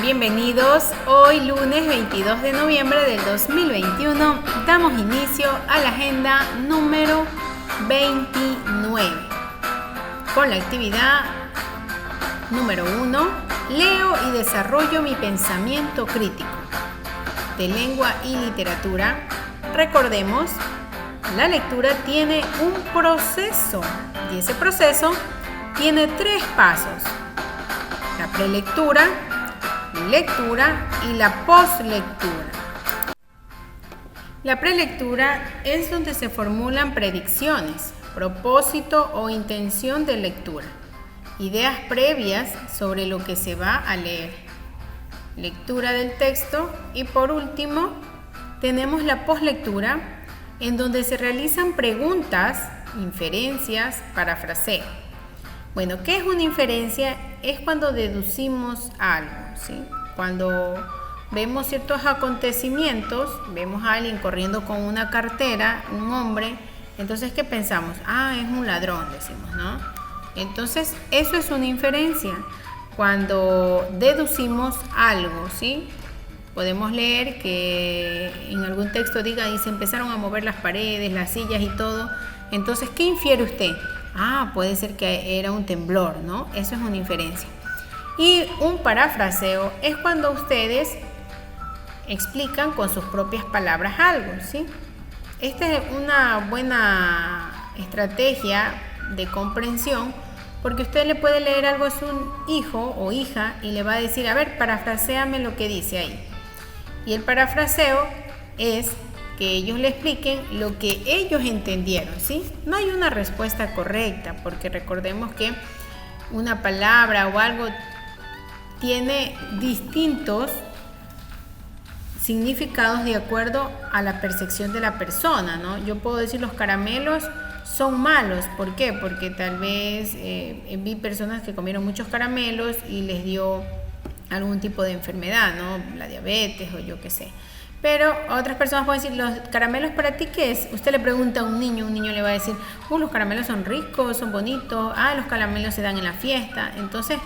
Bienvenidos, hoy lunes 22 de noviembre del 2021 damos inicio a la agenda número 29 con la actividad número 1, leo y desarrollo mi pensamiento crítico, de lengua y literatura. Recordemos, la lectura tiene un proceso y ese proceso tiene 3 pasos: la prelectura, lectura y la postlectura. La prelectura es donde se formulan predicciones, propósito o intención de lectura, ideas previas sobre lo que se va a leer, lectura del texto y por último tenemos la postlectura, en donde se realizan preguntas, inferencias, parafraseo. Bueno, ¿qué es una inferencia? Es cuando deducimos algo, ¿sí? Cuando vemos ciertos acontecimientos, vemos a alguien corriendo con una cartera, un hombre, entonces ¿qué pensamos? Es un ladrón, decimos, ¿no? Entonces, eso es una inferencia, cuando deducimos algo, ¿sí? Podemos leer que en algún texto diga y se empezaron a mover las paredes, las sillas y todo. Entonces, ¿qué infiere usted? Puede ser que era un temblor, ¿no? Eso es una inferencia. Y un parafraseo es cuando ustedes explican con sus propias palabras algo, ¿sí? Esta es una buena estrategia de comprensión, porque usted le puede leer algo a su hijo o hija y le va a decir, a ver, parafraséame lo que dice ahí. Y el parafraseo es que ellos le expliquen lo que ellos entendieron, ¿sí? No hay una respuesta correcta, porque recordemos que una palabra o algo tiene distintos significados de acuerdo a la percepción de la persona, ¿no? Yo puedo decir los caramelos son malos. ¿Por qué? Porque tal vez vi personas que comieron muchos caramelos y les dio algún tipo de enfermedad, ¿no? La diabetes o yo qué sé. Pero otras personas pueden decir, ¿los caramelos para ti qué es? Usted le pregunta a un niño le va a decir, los caramelos son ricos, son bonitos, los caramelos se dan en la fiesta. Entonces,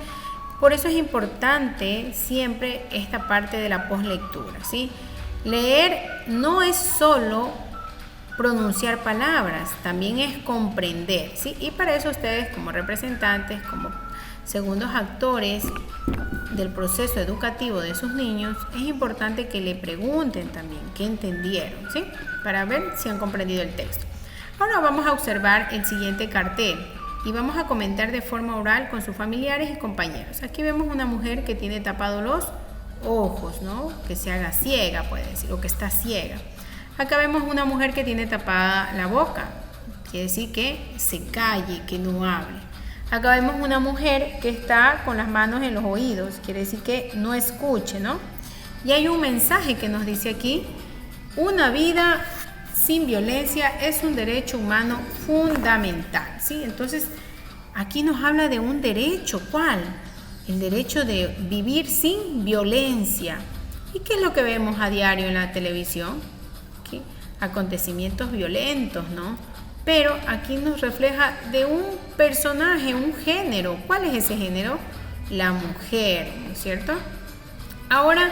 por eso es importante siempre esta parte de la postlectura, ¿sí? Leer no es solo pronunciar palabras, también es comprender, ¿sí? Y para eso ustedes como representantes, como segundos actores del proceso educativo de sus niños, es importante que le pregunten también qué entendieron, ¿sí? Para ver si han comprendido el texto. Ahora vamos a observar el siguiente cartel y vamos a comentar de forma oral con sus familiares y compañeros. Aquí vemos una mujer que tiene tapados los ojos, ¿no? Que se haga ciega, puede decir, o que está ciega. Acá vemos una mujer que tiene tapada la boca, quiere decir que se calle, que no hable. Acá vemos una mujer que está con las manos en los oídos, quiere decir que no escuche, ¿no? Y hay un mensaje que nos dice aquí, una vida sin violencia es un derecho humano fundamental, ¿sí? Entonces, aquí nos habla de un derecho, ¿cuál? El derecho de vivir sin violencia. ¿Y qué es lo que vemos a diario en la televisión? ¿Qué? Acontecimientos violentos, ¿no? Pero aquí nos refleja de un personaje, un género. ¿Cuál es ese género? La mujer, ¿no es cierto? Ahora,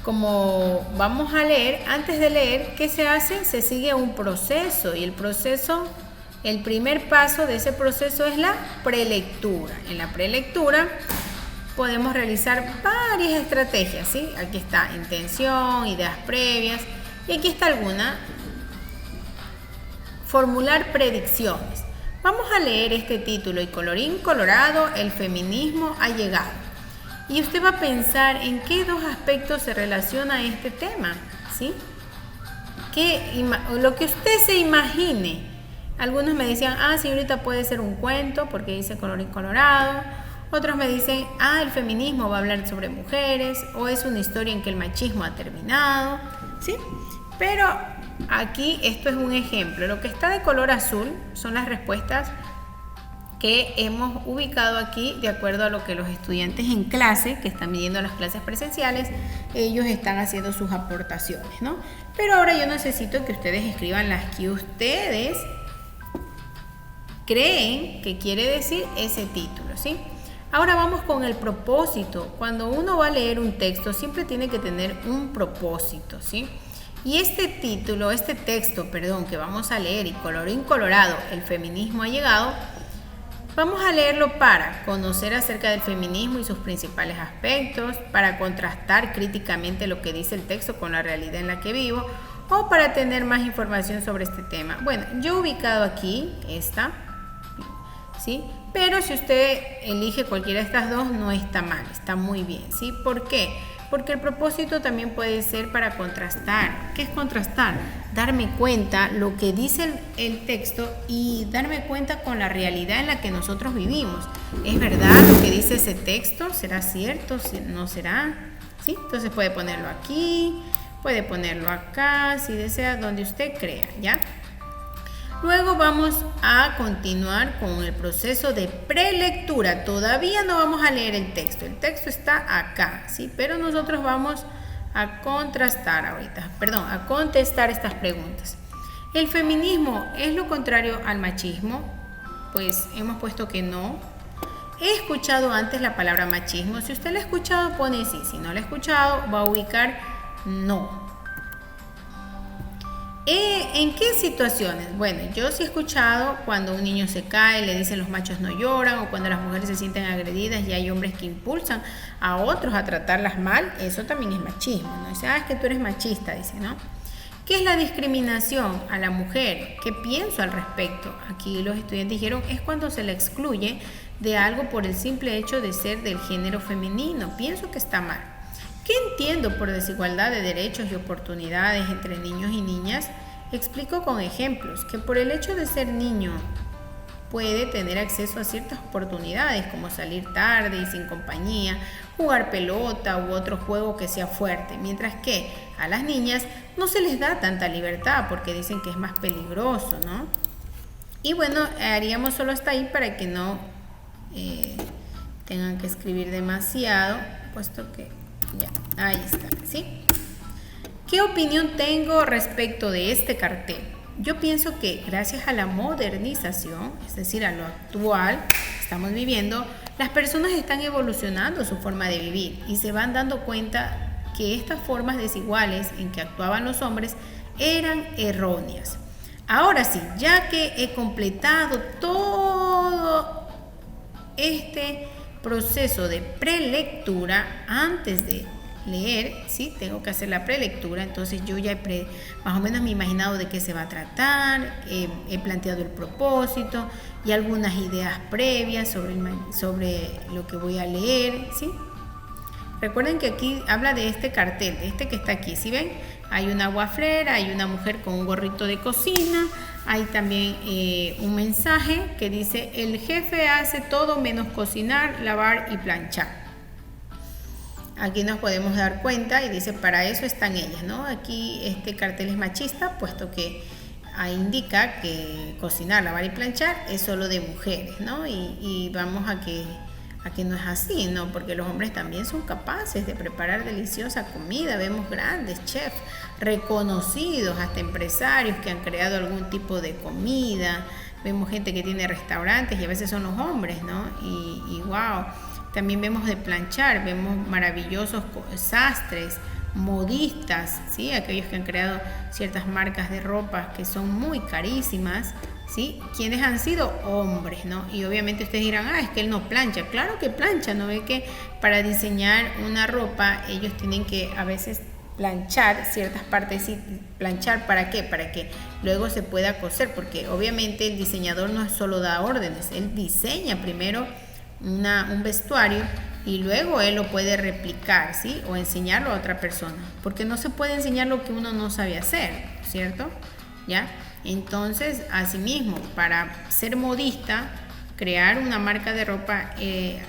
como vamos a leer, antes de leer, ¿qué se hace? Se sigue un proceso y el primer paso de ese proceso es la prelectura. En la prelectura podemos realizar varias estrategias, ¿sí? Aquí está intención, ideas previas y aquí está alguna. Formular predicciones. Vamos a leer este título y colorín colorado, el feminismo ha llegado. Y usted va a pensar en qué 2 aspectos se relaciona este tema, ¿sí? Lo que usted se imagine. Algunos me decían, señorita, puede ser un cuento porque dice colorín colorado. Otros me dicen, el feminismo va a hablar sobre mujeres, o es una historia en que el machismo ha terminado, ¿sí? Pero aquí esto es un ejemplo. Lo que está de color azul son las respuestas que hemos ubicado aquí de acuerdo a lo que los estudiantes en clase, que están viendo las clases presenciales, ellos están haciendo sus aportaciones, ¿no? Pero ahora yo necesito que ustedes escriban las que ustedes creen que quiere decir ese título, ¿sí? Ahora vamos con el propósito. Cuando uno va a leer un texto, siempre tiene que tener un propósito, ¿sí? Y este texto, que vamos a leer, y colorín colorado, el feminismo ha llegado, vamos a leerlo para conocer acerca del feminismo y sus principales aspectos, para contrastar críticamente lo que dice el texto con la realidad en la que vivo, o para tener más información sobre este tema. Bueno, yo he ubicado aquí esta, ¿sí? Pero si usted elige cualquiera de estas dos, no está mal, está muy bien, ¿sí? ¿Por qué? Porque el propósito también puede ser para contrastar. ¿Qué es contrastar? Darme cuenta lo que dice el texto y darme cuenta con la realidad en la que nosotros vivimos. ¿Es verdad lo que dice ese texto? ¿Será cierto? ¿No será? ¿Sí? Entonces puede ponerlo aquí, puede ponerlo acá, si desea, donde usted crea, ¿ya? Luego vamos a continuar con el proceso de prelectura. Todavía no vamos a leer el texto está acá, ¿sí? Pero nosotros vamos a contrastar a contestar estas preguntas. ¿El feminismo es lo contrario al machismo? Pues hemos puesto que no. He escuchado antes la palabra machismo. Si usted la ha escuchado, pone sí. Si no la ha escuchado, va a ubicar no. ¿En qué situaciones? Bueno, yo sí he escuchado cuando un niño se cae, le dicen los machos no lloran, o cuando las mujeres se sienten agredidas y hay hombres que impulsan a otros a tratarlas mal. Eso también es machismo, ¿no? Dice, es que tú eres machista, dice, ¿no? ¿Qué es la discriminación a la mujer? ¿Qué pienso al respecto? Aquí los estudiantes dijeron, es cuando se la excluye de algo por el simple hecho de ser del género femenino. Pienso que está mal. ¿Qué entiendo por desigualdad de derechos y oportunidades entre niños y niñas? Explico con ejemplos que por el hecho de ser niño puede tener acceso a ciertas oportunidades como salir tarde y sin compañía, jugar pelota u otro juego que sea fuerte, mientras que a las niñas no se les da tanta libertad porque dicen que es más peligroso, ¿no? Y bueno, haríamos solo hasta ahí para que no tengan que escribir demasiado, puesto que ya, ahí está, ¿sí? ¿Qué opinión tengo respecto de este cartel? Yo pienso que gracias a la modernización, es decir, a lo actual que estamos viviendo, las personas están evolucionando su forma de vivir y se van dando cuenta que estas formas desiguales en que actuaban los hombres eran erróneas. Ahora sí, ya que he completado todo este proceso de prelectura, antes de leer, ¿sí? Tengo que hacer la prelectura, entonces yo ya más o menos me he imaginado de qué se va a tratar, he planteado el propósito y algunas ideas previas sobre lo que voy a leer, ¿sí? Recuerden que aquí habla de este cartel, de este que está aquí, ¿sí ven? Hay una guaflera, hay una mujer con un gorrito de cocina, hay también un mensaje que dice, el jefe hace todo menos cocinar, lavar y planchar. Aquí nos podemos dar cuenta y dice, para eso están ellas, ¿no? Aquí este cartel es machista, puesto que indica que cocinar, lavar y planchar es solo de mujeres, ¿no? Y vamos a que no es así, ¿no? Porque los hombres también son capaces de preparar deliciosa comida. Vemos grandes chefs reconocidos, hasta empresarios que han creado algún tipo de comida. Vemos gente que tiene restaurantes y a veces son los hombres, ¿no? Y wow, también vemos de planchar, vemos maravillosos sastres, modistas, ¿sí? Aquellos que han creado ciertas marcas de ropa que son muy carísimas, ¿sí? Quienes han sido hombres, ¿no? Y obviamente ustedes dirán, es que él no plancha. Claro que plancha, ¿no ve que para diseñar una ropa ellos tienen que a veces planchar ciertas partes? ¿Sí? ¿Planchar para qué? Para que luego se pueda coser, porque obviamente el diseñador no solo da órdenes, él diseña primero un vestuario y luego él lo puede replicar, ¿sí? O enseñarlo a otra persona, porque no se puede enseñar lo que uno no sabe hacer, ¿cierto? ¿Ya? Entonces, asimismo, para ser modista, crear una marca de ropa,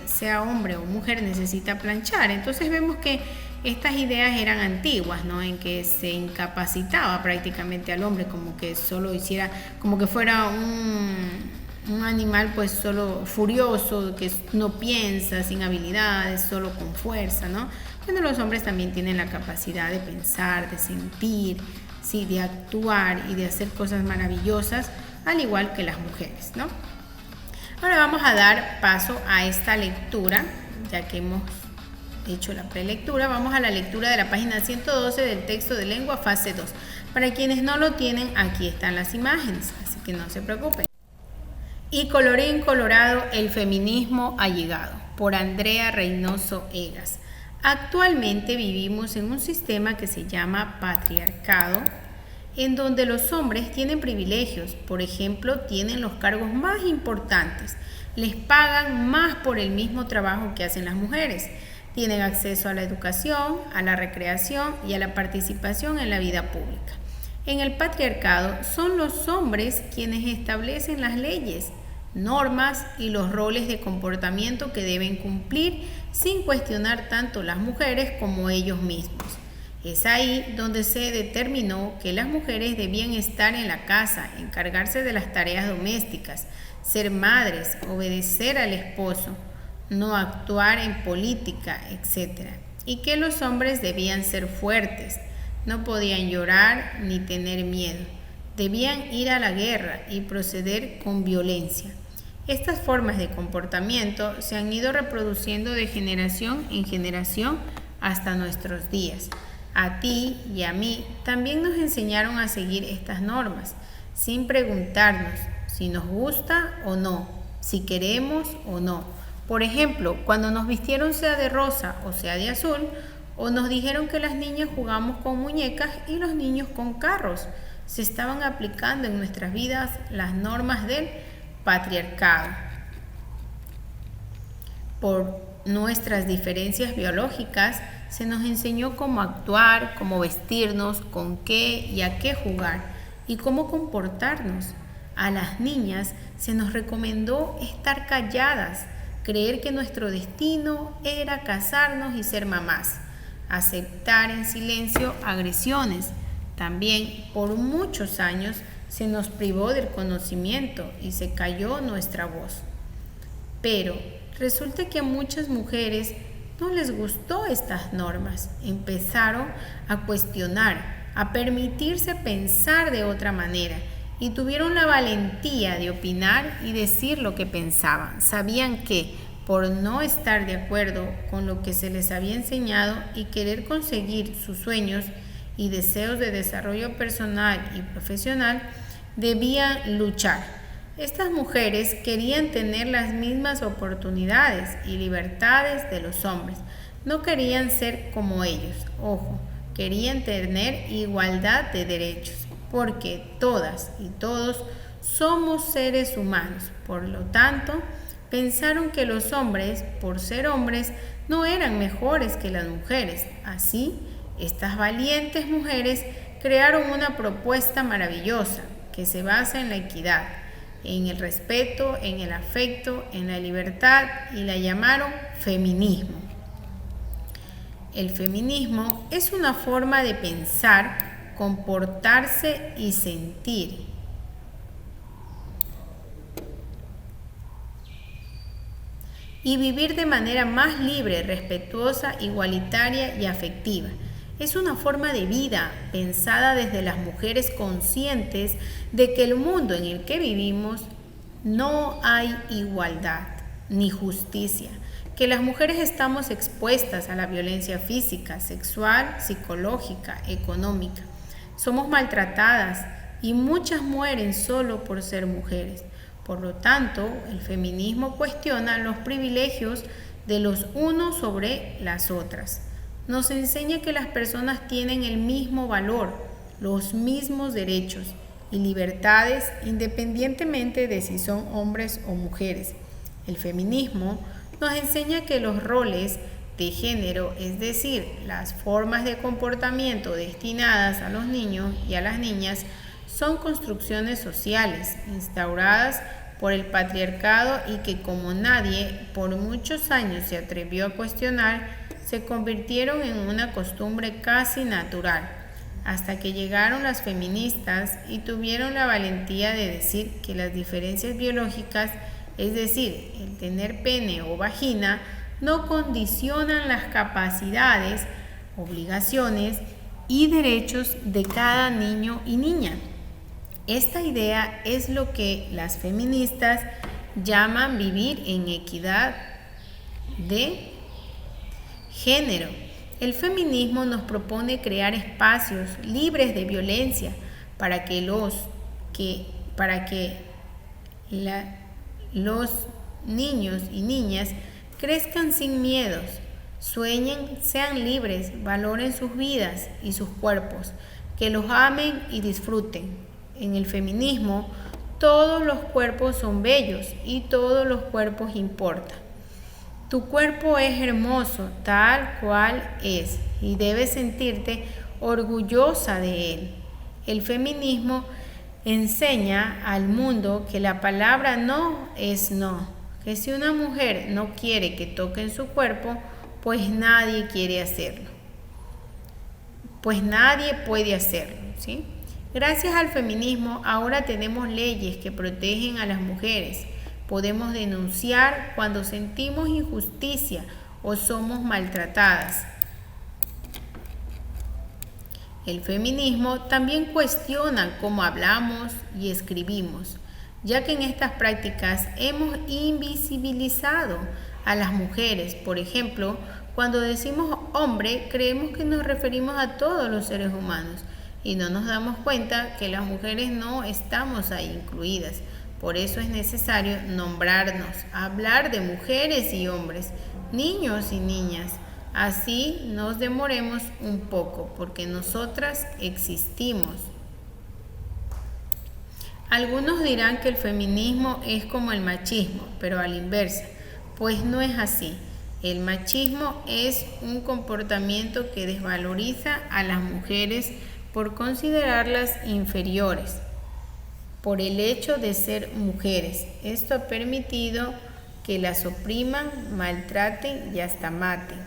sea hombre o mujer, necesita planchar. Entonces vemos que estas ideas eran antiguas, ¿no? En que se incapacitaba prácticamente al hombre, como que solo hiciera, como que fuera un animal pues solo furioso, que no piensa, sin habilidades, solo con fuerza, ¿no? Bueno, los hombres también tienen la capacidad de pensar, de sentir, sí, de actuar y de hacer cosas maravillosas, al igual que las mujeres, ¿no? Ahora vamos a dar paso a esta lectura, ya que hemos hecho la prelectura. Vamos a la lectura de la página 112 del texto de lengua fase 2. Para quienes no lo tienen, aquí están las imágenes, así que no se preocupen. Y colorín colorado, el feminismo ha llegado, por Andrea Reynoso Egas. Actualmente vivimos en un sistema que se llama patriarcado, en donde los hombres tienen privilegios, por ejemplo, tienen los cargos más importantes, les pagan más por el mismo trabajo que hacen las mujeres, tienen acceso a la educación, a la recreación y a la participación en la vida pública. En el patriarcado son los hombres quienes establecen las leyes, normas y los roles de comportamiento que deben cumplir sin cuestionar tanto las mujeres como ellos mismos. Es ahí donde se determinó que las mujeres debían estar en la casa, encargarse de las tareas domésticas, ser madres, obedecer al esposo, no actuar en política, etc. Y que los hombres debían ser fuertes, no podían llorar ni tener miedo, debían ir a la guerra y proceder con violencia. Estas formas de comportamiento se han ido reproduciendo de generación en generación hasta nuestros días. A ti y a mí también nos enseñaron a seguir estas normas, sin preguntarnos si nos gusta o no, si queremos o no. Por ejemplo, cuando nos vistieron sea de rosa o sea de azul, o nos dijeron que las niñas jugamos con muñecas y los niños con carros, se estaban aplicando en nuestras vidas las normas del patriarcado. Por nuestras diferencias biológicas, se nos enseñó cómo actuar, cómo vestirnos, con qué y a qué jugar y cómo comportarnos. A las niñas se nos recomendó estar calladas, creer que nuestro destino era casarnos y ser mamás, aceptar en silencio agresiones. También por muchos años se nos privó del conocimiento y se calló nuestra voz. Pero resulta que a muchas mujeres no les gustó estas normas, empezaron a cuestionar, a permitirse pensar de otra manera y tuvieron la valentía de opinar y decir lo que pensaban. Sabían que por no estar de acuerdo con lo que se les había enseñado y querer conseguir sus sueños y deseos de desarrollo personal y profesional, debían luchar. Estas mujeres querían tener las mismas oportunidades y libertades de los hombres. No querían ser como ellos, ojo, querían tener igualdad de derechos, porque todas y todos somos seres humanos. Por lo tanto, pensaron que los hombres, por ser hombres, no eran mejores que las mujeres. Así, estas valientes mujeres crearon una propuesta maravillosa que se basa en la equidad, en el respeto, en el afecto, en la libertad, y la llamaron feminismo. El feminismo es una forma de pensar, comportarse y sentir. Y vivir de manera más libre, respetuosa, igualitaria y afectiva. Es una forma de vida pensada desde las mujeres conscientes de que el mundo en el que vivimos no hay igualdad ni justicia, que las mujeres estamos expuestas a la violencia física, sexual, psicológica, económica. Somos maltratadas y muchas mueren solo por ser mujeres. Por lo tanto, el feminismo cuestiona los privilegios de los unos sobre las otras. Nos enseña que las personas tienen el mismo valor, los mismos derechos y libertades independientemente de si son hombres o mujeres. El feminismo nos enseña que los roles de género, es decir, las formas de comportamiento destinadas a los niños y a las niñas, son construcciones sociales instauradas por el patriarcado y que, como nadie por muchos años se atrevió a cuestionar, se convirtieron en una costumbre casi natural, hasta que llegaron las feministas y tuvieron la valentía de decir que las diferencias biológicas, es decir, el tener pene o vagina, no condicionan las capacidades, obligaciones y derechos de cada niño y niña. Esta idea es lo que las feministas llaman vivir en equidad de género. El feminismo nos propone crear espacios libres de violencia para que los niños y niñas crezcan sin miedos, sueñen, sean libres, valoren sus vidas y sus cuerpos, que los amen y disfruten. En el feminismo, todos los cuerpos son bellos y todos los cuerpos importan. Tu cuerpo es hermoso tal cual es y debes sentirte orgullosa de él. El feminismo enseña al mundo que la palabra no es no, que si una mujer no quiere que toquen su cuerpo, pues nadie quiere hacerlo. Pues nadie puede hacerlo, ¿sí? Gracias al feminismo ahora tenemos leyes que protegen a las mujeres. Podemos denunciar cuando sentimos injusticia o somos maltratadas. El feminismo también cuestiona cómo hablamos y escribimos, ya que en estas prácticas hemos invisibilizado a las mujeres. Por ejemplo, cuando decimos hombre, creemos que nos referimos a todos los seres humanos y no nos damos cuenta que las mujeres no estamos ahí incluidas. Por eso es necesario nombrarnos, hablar de mujeres y hombres, niños y niñas. Así nos demoremos un poco, porque nosotras existimos. Algunos dirán que el feminismo es como el machismo, pero a la inversa, pues no es así. El machismo es un comportamiento que desvaloriza a las mujeres por considerarlas inferiores, por el hecho de ser mujeres. Esto ha permitido que las opriman, maltraten y hasta maten.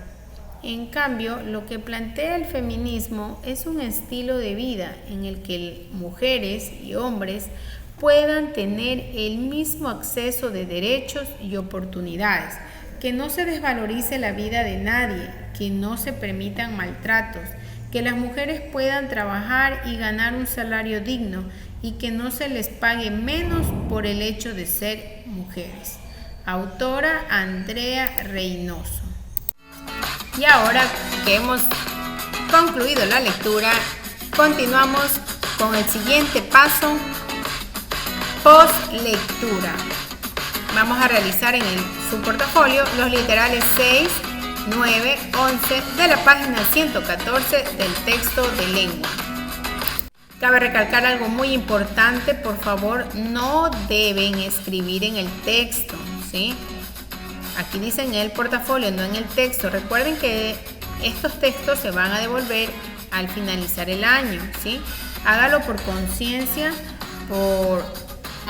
En cambio, lo que plantea el feminismo es un estilo de vida en el que mujeres y hombres puedan tener el mismo acceso de derechos y oportunidades, que no se desvalorice la vida de nadie, que no se permitan maltratos, que las mujeres puedan trabajar y ganar un salario digno y que no se les pague menos por el hecho de ser mujeres. Autora Andrea Reynoso. Y ahora que hemos concluido la lectura, continuamos con el siguiente paso, post-lectura. Vamos a realizar en su portafolio los literales 6, 9, 11 de la página 114 del texto de lengua. Cabe recalcar algo muy importante, por favor, no deben escribir en el texto, ¿sí? Aquí dice en el portafolio, no en el texto. Recuerden que estos textos se van a devolver al finalizar el año, ¿sí? Hágalo por conciencia, por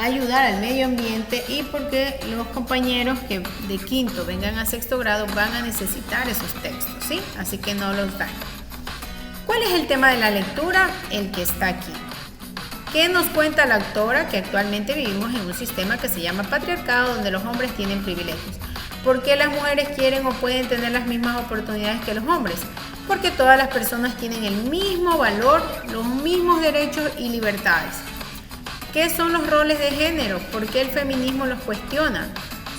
ayudar al medio ambiente y porque los compañeros que de quinto vengan a sexto grado van a necesitar esos textos, ¿sí? Así que no los dañen. ¿Cuál es el tema de la lectura? El que está aquí. ¿Qué nos cuenta la autora? Que actualmente vivimos en un sistema que se llama patriarcado, donde los hombres tienen privilegios. ¿Por qué las mujeres quieren o pueden tener las mismas oportunidades que los hombres? Porque todas las personas tienen el mismo valor, los mismos derechos y libertades. ¿Qué son los roles de género? ¿Por qué el feminismo los cuestiona?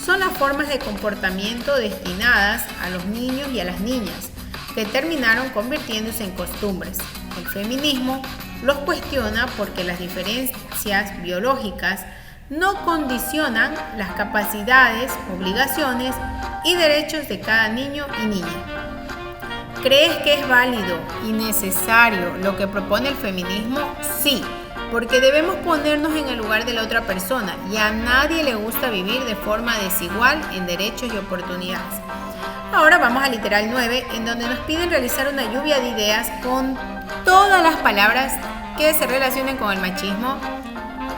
Son las formas de comportamiento destinadas a los niños y a las niñas, que terminaron convirtiéndose en costumbres. El feminismo los cuestiona porque las diferencias biológicas no condicionan las capacidades, obligaciones y derechos de cada niño y niña. ¿Crees que es válido y necesario lo que propone el feminismo? Sí, porque debemos ponernos en el lugar de la otra persona y a nadie le gusta vivir de forma desigual en derechos y oportunidades. Ahora vamos al literal 9, en donde nos piden realizar una lluvia de ideas con todas las palabras que se relacionen con el machismo.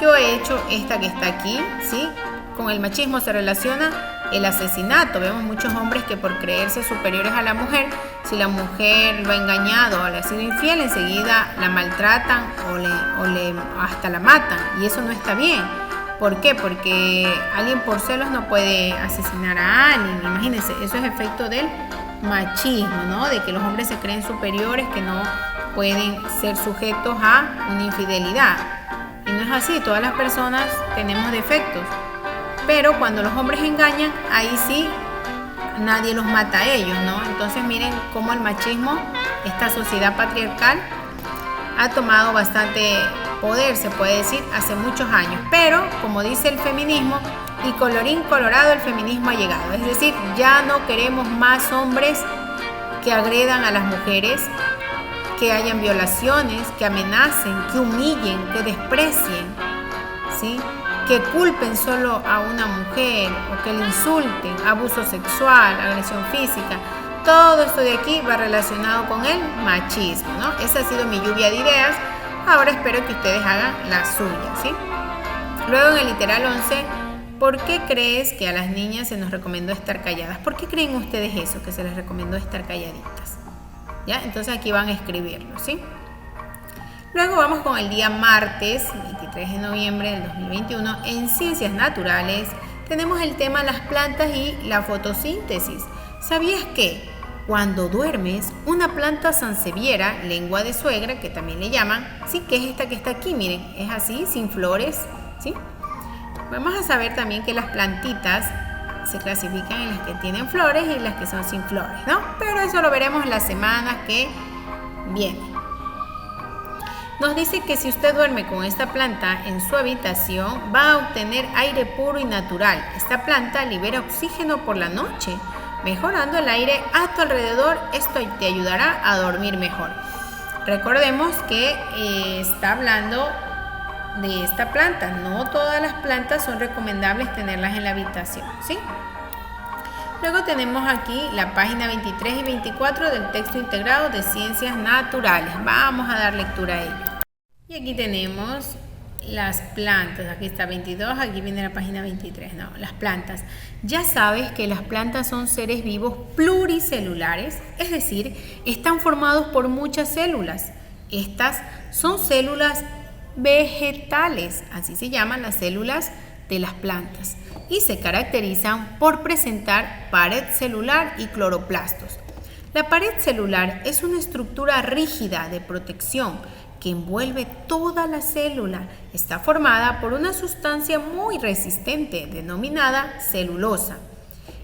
Yo he hecho esta que está aquí, ¿sí? Con el machismo se relaciona el asesinato. Vemos muchos hombres que por creerse superiores a la mujer, si la mujer lo ha engañado o le ha sido infiel, enseguida la maltratan o hasta la matan. Y eso no está bien. ¿Por qué? Porque alguien por celos no puede asesinar a alguien. Imagínense, eso es efecto del machismo, ¿no? De que los hombres se creen superiores, que no pueden ser sujetos a una infidelidad. Y no es así, todas las personas tenemos defectos. pero cuando los hombres engañan, ahí sí nadie los mata a ellos, ¿no? Entonces miren cómo el machismo, esta sociedad patriarcal, ha tomado bastante poder, se puede decir, hace muchos años. Pero, como dice el feminismo, y colorín colorado, el feminismo ha llegado. Es decir, ya no queremos más hombres que agredan a las mujeres, que hayan violaciones, que amenacen, que humillen, que desprecien, ¿sí? Que culpen solo a una mujer o que le insulten, abuso sexual, agresión física. Todo esto de aquí va relacionado con el machismo, ¿no? Esa ha sido mi lluvia de ideas. Ahora espero que ustedes hagan la suya, ¿sí? Luego en el literal 11, ¿por qué crees que a las niñas se nos recomendó estar calladas? ¿Por qué creen ustedes eso, que se les recomendó estar calladitas? ¿Ya? Entonces aquí van a escribirlo, ¿sí? Luego vamos con el día martes, 23 de noviembre del 2021. En Ciencias Naturales tenemos el tema las plantas y la fotosíntesis. ¿Sabías que cuando duermes, una planta sansevieria, lengua de suegra, que también le llaman, sí, que es esta que está aquí, miren, es así, sin flores, ¿sí? Vamos a saber también que las plantitas se clasifican en las que tienen flores y las que son sin flores, ¿no? Pero eso lo veremos en las semanas que vienen. Nos dice que si usted duerme con esta planta en su habitación, va a obtener aire puro y natural. Esta planta libera oxígeno por la noche, mejorando el aire a tu alrededor. Esto te ayudará a dormir mejor. Recordemos que está hablando de esta planta. No todas las plantas son recomendables tenerlas en la habitación, ¿sí? Luego tenemos aquí la página 23 y 24 del texto integrado de Ciencias Naturales. Vamos a dar lectura a ello. Y aquí tenemos las plantas. Aquí está 22, aquí viene la página 23. No, las plantas. Ya sabes que las plantas son seres vivos pluricelulares, es decir, están formados por muchas células. Estas son células vegetales, así se llaman las células de las plantas, y se caracterizan por presentar pared celular y cloroplastos. La pared celular es una estructura rígida de protección que envuelve toda la célula. Está formada por una sustancia muy resistente denominada celulosa.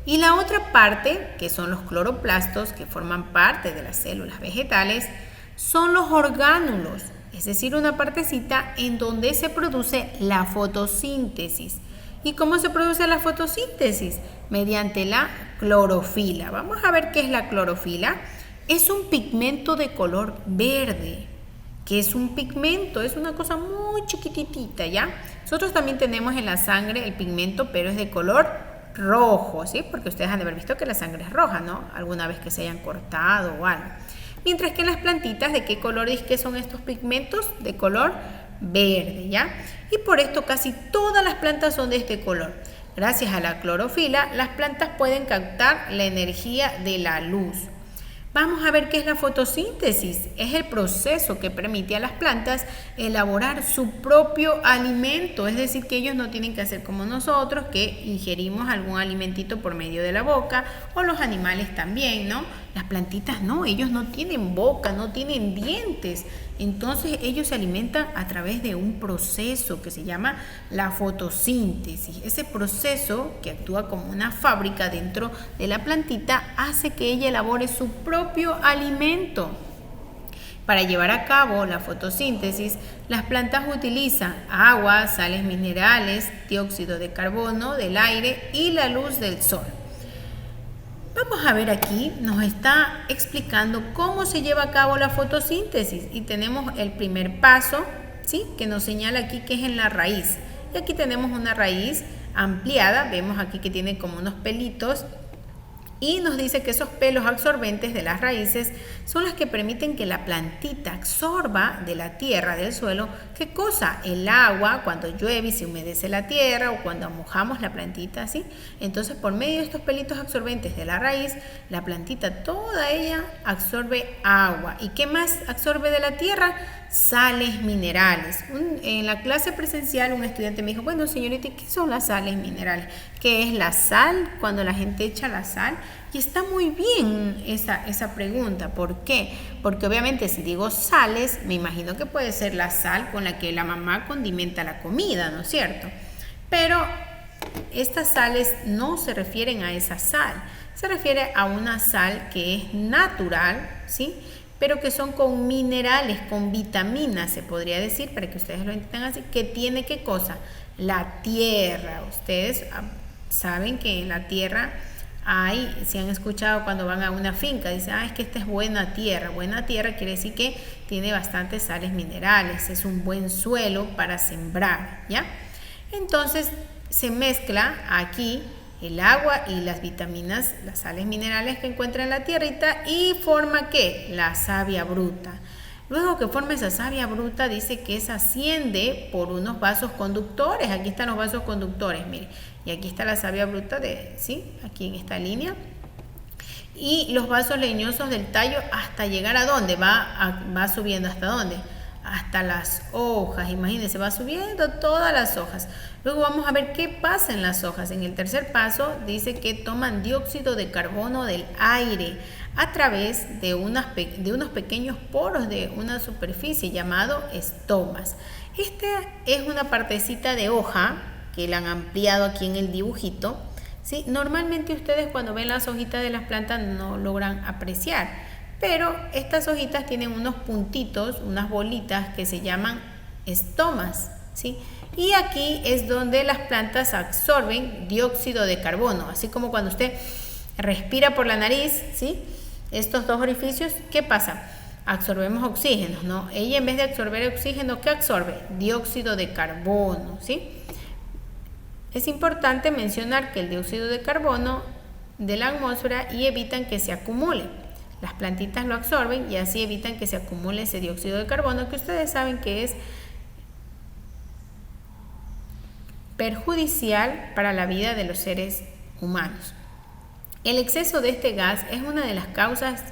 Y la otra parte, que son los cloroplastos, que forman parte de las células vegetales, son los orgánulos, es decir, una partecita en donde se produce la fotosíntesis. ¿Y cómo se produce la fotosíntesis? Mediante la clorofila. Vamos a ver qué es la clorofila. Es un pigmento de color verde. ¿Qué es un pigmento? Es una cosa muy chiquititita, ¿ya? Nosotros también tenemos en la sangre el pigmento, pero es de color rojo, ¿sí? Porque ustedes han de haber visto que la sangre es roja, ¿no? Alguna vez que se hayan cortado o algo. Mientras que en las plantitas, ¿de qué color es que son estos pigmentos? De color verde, ¿ya? Y por esto casi todas las plantas son de este color. Gracias a la clorofila, las plantas pueden captar la energía de la luz. Vamos a ver qué es la fotosíntesis. Es el proceso que permite a las plantas elaborar su propio alimento. Es decir, que ellos no tienen que hacer como nosotros, que ingerimos algún alimentito por medio de la boca, o los animales también, ¿no? Las plantitas no, ellos no tienen boca, no tienen dientes. Entonces ellos se alimentan a través de un proceso que se llama la fotosíntesis. Ese proceso, que actúa como una fábrica dentro de la plantita, hace que ella elabore su propio alimento. Para llevar a cabo la fotosíntesis, las plantas utilizan agua, sales minerales, dióxido de carbono del aire y la luz del sol. Vamos a ver aquí, nos está explicando cómo se lleva a cabo la fotosíntesis y tenemos el primer paso, ¿sí? Que nos señala aquí que es en la raíz. Y aquí tenemos una raíz ampliada, vemos aquí que tiene como unos pelitos y nos dice que esos pelos absorbentes de las raíces son las que permiten que la plantita absorba de la tierra, del suelo, ¿qué cosa? El agua, cuando llueve y se humedece la tierra o cuando mojamos la plantita, ¿sí? Entonces, por medio de estos pelitos absorbentes de la raíz, la plantita, toda ella absorbe agua. ¿Y qué más absorbe de la tierra? Sales minerales. En la clase presencial un estudiante me dijo, bueno, señorita, ¿qué son las sales minerales? ¿Qué es la sal? Cuando la gente echa la sal. Y está muy bien esa pregunta. ¿Por qué? Porque obviamente si digo sales, me imagino que puede ser la sal con la que la mamá condimenta la comida, ¿no es cierto? Pero estas sales no se refieren a esa sal, se refiere a una sal que es natural, ¿sí? Pero que son con minerales, con vitaminas, se podría decir, para que ustedes lo entiendan así, que tiene ¿qué cosa? La tierra. Ustedes saben que en la tierra hay, si han escuchado cuando van a una finca, dicen, es que esta es buena tierra. Buena tierra quiere decir que tiene bastantes sales minerales, es un buen suelo para sembrar, ¿ya? Entonces se mezcla aquí el agua y las vitaminas, las sales minerales que encuentra en la tierrita y forma ¿qué? La savia bruta. Luego que forma esa savia bruta, dice que se asciende por unos vasos conductores. Aquí están los vasos conductores, miren. Y aquí está la savia bruta, ¿sí? Aquí en esta línea. Y los vasos leñosos del tallo hasta llegar a dónde, va subiendo hasta dónde. Hasta las hojas, imagínense, va subiendo todas las hojas. Luego vamos a ver qué pasa en las hojas. En el tercer paso dice que toman dióxido de carbono del aire a través de unos pequeños poros de una superficie llamado estomas. Esta es una partecita de hoja que la han ampliado aquí en el dibujito, ¿sí? Normalmente ustedes cuando ven las hojitas de las plantas no logran apreciar, pero estas hojitas tienen unos puntitos, unas bolitas que se llaman estomas, ¿sí? Y aquí es donde las plantas absorben dióxido de carbono, así como cuando usted respira por la nariz, ¿sí? Estos dos orificios, ¿qué pasa? Absorbemos oxígeno, ¿no? Ella en vez de absorber oxígeno, ¿qué absorbe? Dióxido de carbono, ¿sí? Es importante mencionar que el dióxido de carbono de la atmósfera y evitan que se acumule. Las plantitas lo absorben y así evitan que se acumule ese dióxido de carbono que ustedes saben que es perjudicial para la vida de los seres humanos. El exceso de este gas es una de las causas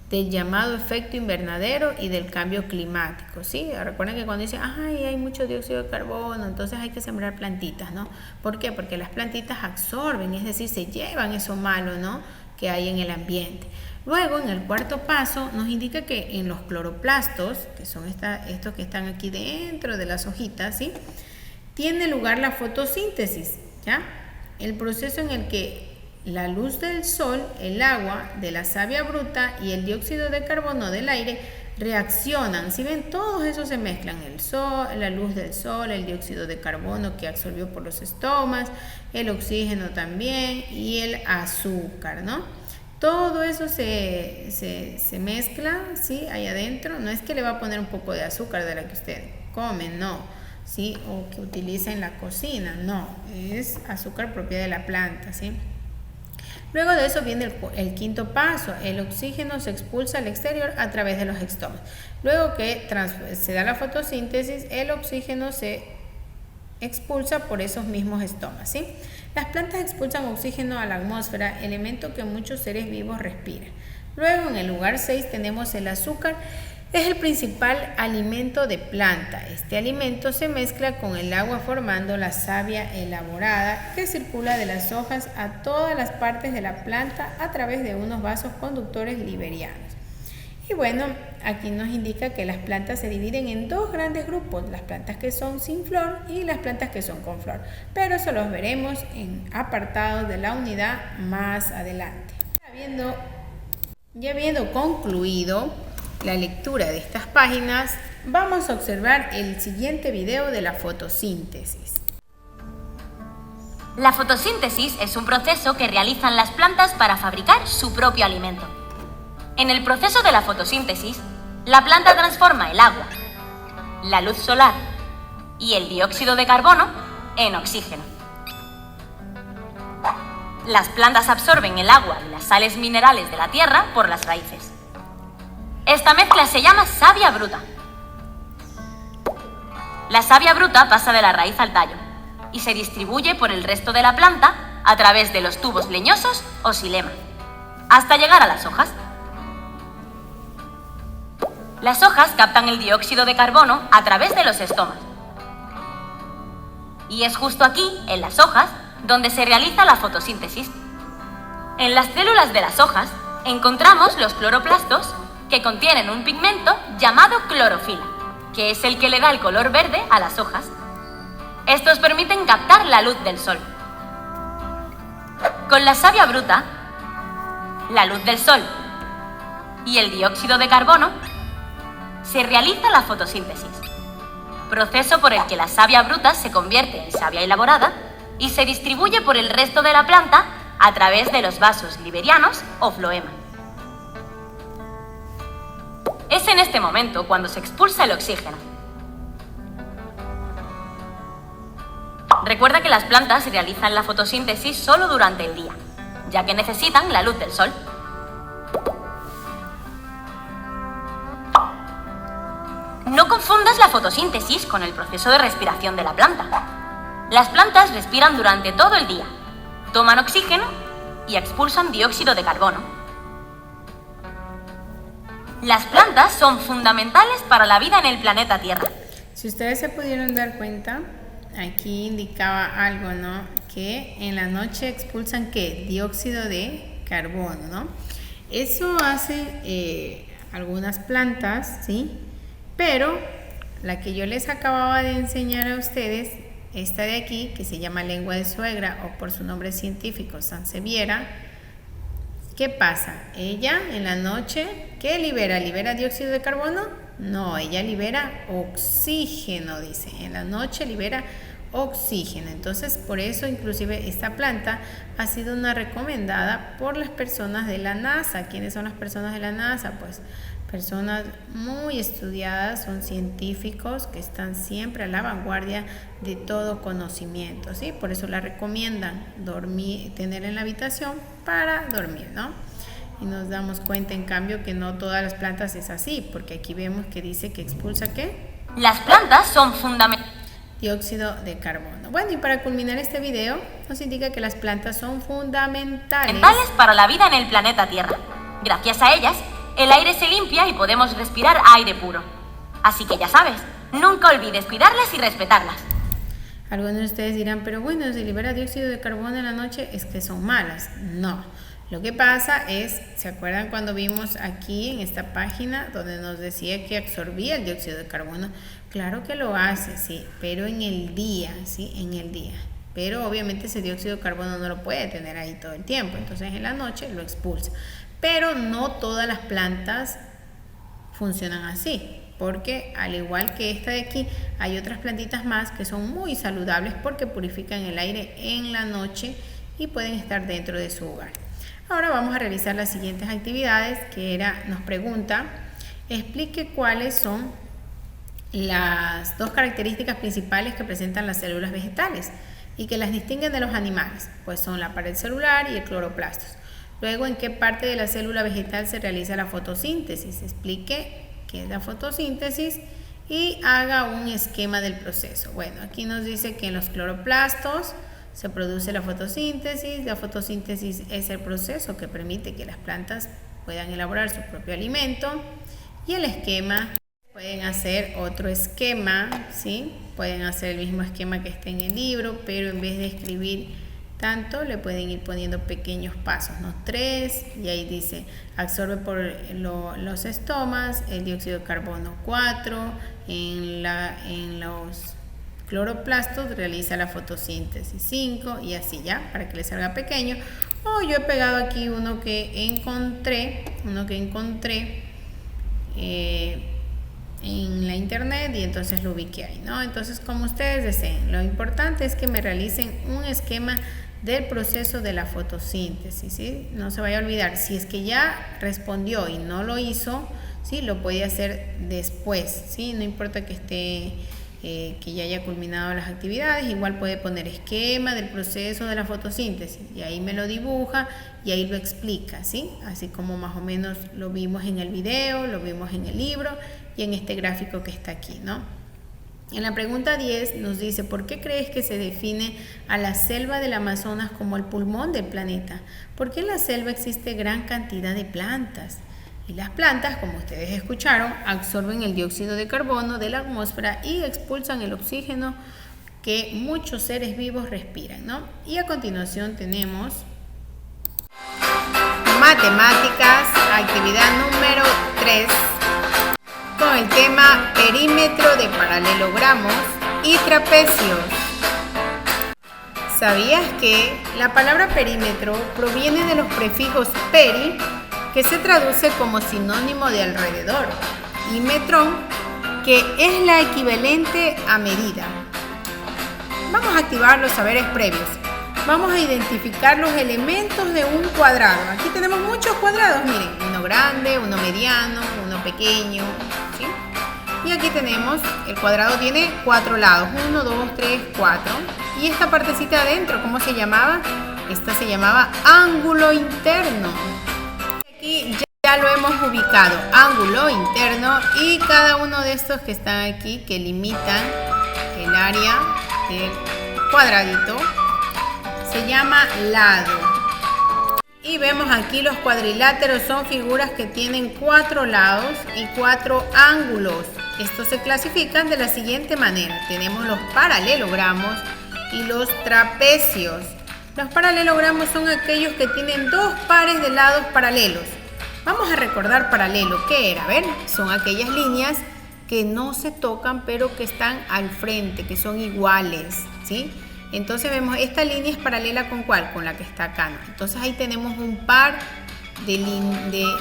del llamado efecto invernadero y del cambio climático, ¿sí? Recuerden que cuando dicen, hay mucho dióxido de carbono, entonces hay que sembrar plantitas, ¿no? ¿Por qué? Porque las plantitas absorben, es decir, se llevan eso malo, ¿no?, que hay en el ambiente. Luego, en el cuarto paso, nos indica que en los cloroplastos, que son estos que están aquí dentro de las hojitas, ¿sí?, tiene lugar la fotosíntesis, ¿ya? El proceso en el que la luz del sol, el agua de la savia bruta y el dióxido de carbono del aire reaccionan. Si ven, todos esos se mezclan, el sol, la luz del sol, el dióxido de carbono que absorbió por los estomas, el oxígeno también y el azúcar, ¿no? Todo eso se mezcla, ¿sí?, ahí adentro. No es que le va a poner un poco de azúcar de la que usted come, no, ¿sí?, o que utiliza en la cocina, no, es azúcar propia de la planta, ¿sí? Luego de eso viene el quinto paso, el oxígeno se expulsa al exterior a través de los estomas. Luego que se da la fotosíntesis, el oxígeno se expulsa por esos mismos estomas, ¿sí? Las plantas expulsan oxígeno a la atmósfera, elemento que muchos seres vivos respiran. Luego, en el lugar 6 tenemos el azúcar. Es el principal alimento de planta. Este alimento se mezcla con el agua formando la savia elaborada que circula de las hojas a todas las partes de la planta a través de unos vasos conductores liberianos. Y bueno, aquí nos indica que las plantas se dividen en dos grandes grupos, las plantas que son sin flor y las plantas que son con flor, pero eso los veremos en apartados de la unidad más adelante. Ya habiendo concluido la lectura de estas páginas, vamos a observar el siguiente video de la fotosíntesis. La fotosíntesis es un proceso que realizan las plantas para fabricar su propio alimento. En el proceso de la fotosíntesis, la planta transforma el agua, la luz solar y el dióxido de carbono en oxígeno. Las plantas absorben el agua y las sales minerales de la tierra por las raíces. Esta mezcla se llama savia bruta. La savia bruta pasa de la raíz al tallo y se distribuye por el resto de la planta a través de los tubos leñosos o xilema, hasta llegar a las hojas. Las hojas captan el dióxido de carbono a través de los estomas. Y es justo aquí, en las hojas, donde se realiza la fotosíntesis. En las células de las hojas encontramos los cloroplastos, que contienen un pigmento llamado clorofila, que es el que le da el color verde a las hojas. Estos permiten captar la luz del sol. Con la savia bruta, la luz del sol y el dióxido de carbono, se realiza la fotosíntesis, proceso por el que la savia bruta se convierte en savia elaborada y se distribuye por el resto de la planta a través de los vasos liberianos o floema. Es en este momento cuando se expulsa el oxígeno. Recuerda que las plantas realizan la fotosíntesis solo durante el día, ya que necesitan la luz del sol. No confundas la fotosíntesis con el proceso de respiración de la planta. Las plantas respiran durante todo el día, toman oxígeno y expulsan dióxido de carbono. Las plantas son fundamentales para la vida en el planeta Tierra. Si ustedes se pudieron dar cuenta, aquí indicaba algo, ¿no? Que en la noche expulsan, ¿qué? Dióxido de carbono, ¿no? Eso hace algunas plantas, ¿sí? Pero la que yo les acababa de enseñar a ustedes, esta de aquí, que se llama lengua de suegra o por su nombre científico sansevieria, ¿qué pasa? Ella en la noche, ¿qué libera? ¿Libera dióxido de carbono? No, ella libera oxígeno, dice. En la noche libera oxígeno. Entonces, por eso inclusive esta planta ha sido una recomendada por las personas de la NASA. ¿Quiénes son las personas de la NASA? Pues personas muy estudiadas, son científicos que están siempre a la vanguardia de todo conocimiento, ¿sí? Por eso la recomiendan tener en la habitación para dormir, ¿no? Y nos damos cuenta, en cambio, que no todas las plantas es así, porque aquí vemos que dice que expulsa, ¿qué? Las plantas son fundamentales. Dióxido de carbono. Bueno, y para culminar este video, nos indica que las plantas son fundamentales para la vida en el planeta Tierra. Gracias a ellas, el aire se limpia y podemos respirar aire puro. Así que ya sabes, nunca olvides cuidarlas y respetarlas. Algunos de ustedes dirán, pero bueno, si libera dióxido de carbono en la noche, es que son malas. No. Lo que pasa es, ¿se acuerdan cuando vimos aquí en esta página donde nos decía que absorbía el dióxido de carbono? Claro que lo hace, sí, pero en el día, ¿sí? En el día. Pero obviamente ese dióxido de carbono no lo puede tener ahí todo el tiempo, entonces en la noche lo expulsa. Pero no todas las plantas funcionan así, porque al igual que esta de aquí, hay otras plantitas más que son muy saludables porque purifican el aire en la noche y pueden estar dentro de su hogar. Ahora vamos a realizar las siguientes actividades, nos pregunta, explique cuáles son las dos características principales que presentan las células vegetales y que las distinguen de los animales, pues son la pared celular y el cloroplastos. Luego, ¿en qué parte de la célula vegetal se realiza la fotosíntesis? Explique qué es la fotosíntesis y haga un esquema del proceso. Bueno, aquí nos dice que en los cloroplastos se produce la fotosíntesis. La fotosíntesis es el proceso que permite que las plantas puedan elaborar su propio alimento. Y el esquema, pueden hacer otro esquema, ¿sí? Pueden hacer el mismo esquema que está en el libro, pero en vez de escribir tanto, le pueden ir poniendo pequeños pasos, ¿no? 3, y ahí dice, absorbe por los estomas, el dióxido de carbono 4, en los cloroplastos realiza la fotosíntesis 5 y así ya, para que le salga pequeño. Yo he pegado aquí uno que encontré en la internet y entonces lo ubiqué ahí, ¿no? Entonces, como ustedes deseen, lo importante es que me realicen un esquema del proceso de la fotosíntesis, ¿sí? No se vaya a olvidar, si es que ya respondió y no lo hizo, ¿sí? Lo puede hacer después, ¿sí? No importa que esté que ya haya culminado las actividades, igual puede poner esquema del proceso de la fotosíntesis y ahí me lo dibuja y ahí lo explica, ¿sí? Así como más o menos lo vimos en el video, lo vimos en el libro y en este gráfico que está aquí, ¿no? En la pregunta 10 nos dice, ¿por qué crees que se define a la selva del Amazonas como el pulmón del planeta? Porque en la selva existe gran cantidad de plantas. Y las plantas, como ustedes escucharon, absorben el dióxido de carbono de la atmósfera y expulsan el oxígeno que muchos seres vivos respiran, ¿no? Y a continuación tenemos matemáticas, actividad número 3, con el tema perímetro de paralelogramos y trapecios. ¿Sabías que la palabra perímetro proviene de los prefijos peri, que se traduce como sinónimo de alrededor, y metrón, que es la equivalente a medida? Vamos a activar los saberes previos. Vamos a identificar los elementos de un cuadrado. Aquí tenemos muchos cuadrados, miren, uno grande, uno mediano, uno pequeño, ¿sí? Y aquí tenemos, el cuadrado tiene 4 lados, 1, 2, 3, 4. Y esta partecita de adentro, ¿cómo se llamaba? Esta se llamaba ángulo interno. Aquí ya lo hemos ubicado, ángulo interno, y cada uno de estos que están aquí, que limitan el área del cuadradito, se llama lado. Y vemos aquí los cuadriláteros, son figuras que tienen 4 lados y 4 ángulos. Estos se clasifican de la siguiente manera. Tenemos los paralelogramos y los trapecios. Los paralelogramos son aquellos que tienen 2 pares de lados paralelos. Vamos a recordar paralelo. ¿Qué era? A ver, son aquellas líneas que no se tocan pero que están al frente, que son iguales, ¿sí? Entonces vemos, esta línea es paralela ¿con cuál? Con la que está acá, ¿no? Entonces ahí tenemos un par de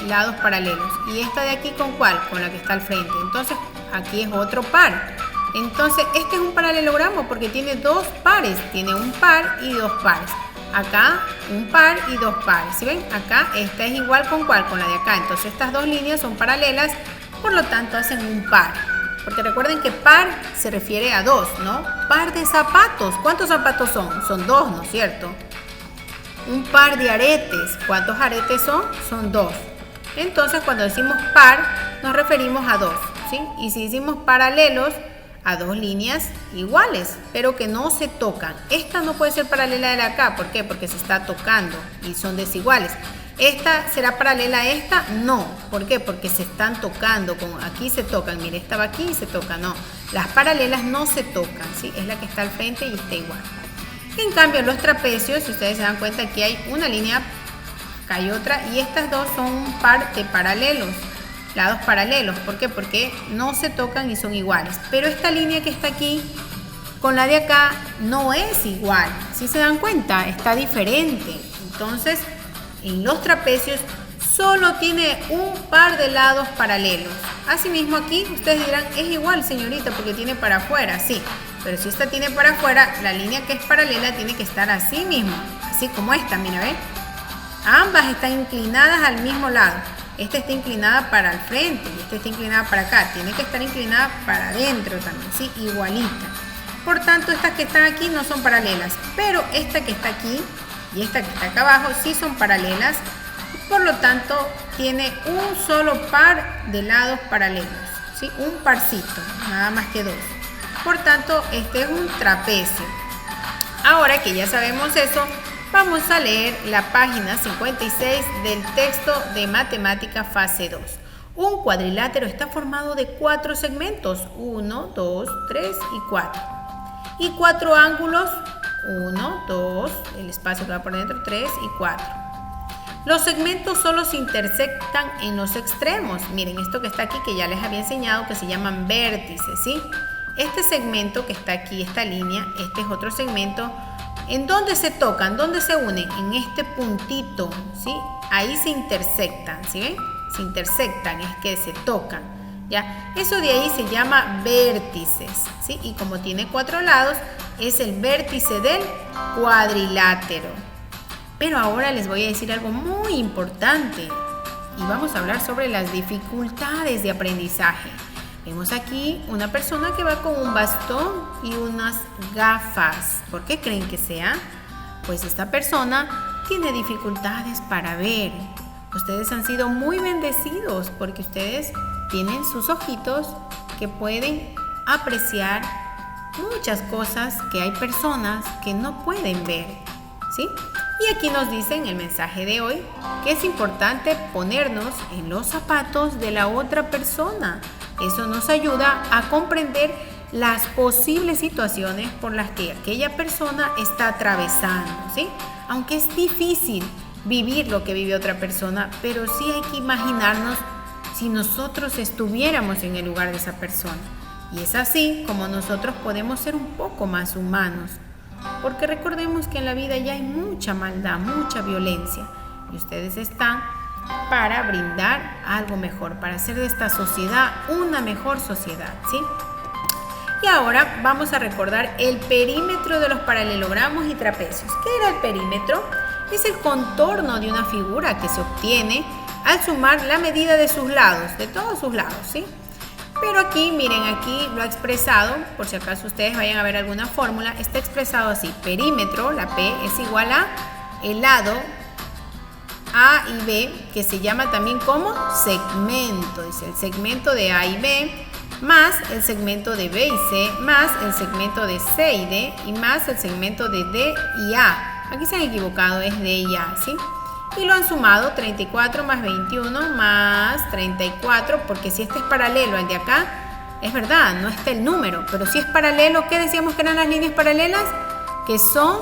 lados paralelos. Y esta de aquí ¿con cuál? Con la que está al frente. Entonces aquí es otro par. Entonces este es un paralelogramo porque tiene 2 pares. Tiene un par y 2 pares. Acá un par y 2 pares. ¿Sí ven? Acá esta es igual ¿con cuál? Con la de acá. Entonces estas dos líneas son paralelas, por lo tanto hacen un par. Porque recuerden que par se refiere a 2, ¿no? Par de zapatos. ¿Cuántos zapatos son? Son 2, ¿no es cierto? Un par de aretes. ¿Cuántos aretes son? Son 2. Entonces cuando decimos par nos referimos a 2, ¿sí? Y si decimos paralelos, a 2 líneas iguales, pero que no se tocan. Esta no puede ser paralela de la acá. ¿Por qué? Porque se está tocando y son desiguales. ¿Esta será paralela a esta? No. ¿Por qué? Porque se están tocando. Como aquí se tocan. Mire, esta va aquí y se toca. No. Las paralelas no se tocan, ¿sí? Es la que está al frente y está igual. En cambio, los trapecios, si ustedes se dan cuenta, aquí hay una línea, acá hay otra, y estas dos son un par de paralelos. Lados paralelos. ¿Por qué? Porque no se tocan y son iguales. Pero esta línea que está aquí con la de acá no es igual. ¿Sí se dan cuenta? Está diferente. Entonces, en los trapecios solo tiene un par de lados paralelos. Asimismo aquí ustedes dirán, es igual señorita porque tiene para afuera. Sí, pero si esta tiene para afuera, la línea que es paralela tiene que estar así mismo. Así como esta, mira, ¿ven? Ambas están inclinadas al mismo lado. Esta está inclinada para el frente y esta está inclinada para acá. Tiene que estar inclinada para adentro también, ¿sí? Igualita. Por tanto, estas que están aquí no son paralelas. Pero esta que está aquí y esta que está acá abajo sí son paralelas. Por lo tanto, tiene un solo par de lados paralelos, ¿sí? Un parcito, nada más que 2. Por tanto, este es un trapecio. Ahora que ya sabemos eso, vamos a leer la página 56 del texto de Matemática Fase 2. Un cuadrilátero está formado de 4 segmentos, 1, 2, 3 y 4. Y 4 ángulos, 1, 2, el espacio que va por dentro, 3 y 4. Los segmentos solo se intersectan en los extremos. Miren esto que está aquí, que ya les había enseñado, que se llaman vértices, ¿sí? Este segmento que está aquí, esta línea, este es otro segmento. ¿En dónde se tocan? ¿Dónde se unen? En este puntito, ¿sí? Ahí se intersectan, ¿sí ven? Se intersectan, es que se tocan, ¿ya? Eso de ahí se llama vértices, ¿sí? Y como tiene 4 lados, es el vértice del cuadrilátero. Pero ahora les voy a decir algo muy importante y vamos a hablar sobre las dificultades de aprendizaje. Vemos aquí una persona que va con un bastón y unas gafas. ¿Por qué creen que sea? Pues esta persona tiene dificultades para ver. Ustedes han sido muy bendecidos porque ustedes tienen sus ojitos que pueden apreciar muchas cosas que hay personas que no pueden ver, ¿sí? Y aquí nos dicen el mensaje de hoy que es importante ponernos en los zapatos de la otra persona. Eso nos ayuda a comprender las posibles situaciones por las que aquella persona está atravesando, ¿sí? Aunque es difícil vivir lo que vive otra persona, pero sí hay que imaginarnos si nosotros estuviéramos en el lugar de esa persona. Y es así como nosotros podemos ser un poco más humanos. porque recordemos que en la vida ya hay mucha maldad, mucha violencia, y ustedes están para brindar algo mejor, para hacer de esta sociedad una mejor sociedad, ¿sí? Y ahora vamos a recordar el perímetro de los paralelogramos y trapecios. ¿Qué era el perímetro? Es el contorno de una figura que se obtiene al sumar la medida de sus lados, de todos sus lados, ¿sí? Pero aquí, miren, aquí lo ha expresado, por si acaso ustedes vayan a ver alguna fórmula, está expresado así: perímetro, la P, es igual a el lado A y B, que se llama también como segmento. Dice el segmento de A y B, más el segmento de B y C, más el segmento de C y D, y más el segmento de D y A. Aquí se han equivocado, es D y A, ¿sí? Y lo han sumado 34 más 21 más 34, porque si este es paralelo al de acá, es verdad, no está el número, pero si es paralelo, ¿qué decíamos que eran las líneas paralelas? Que son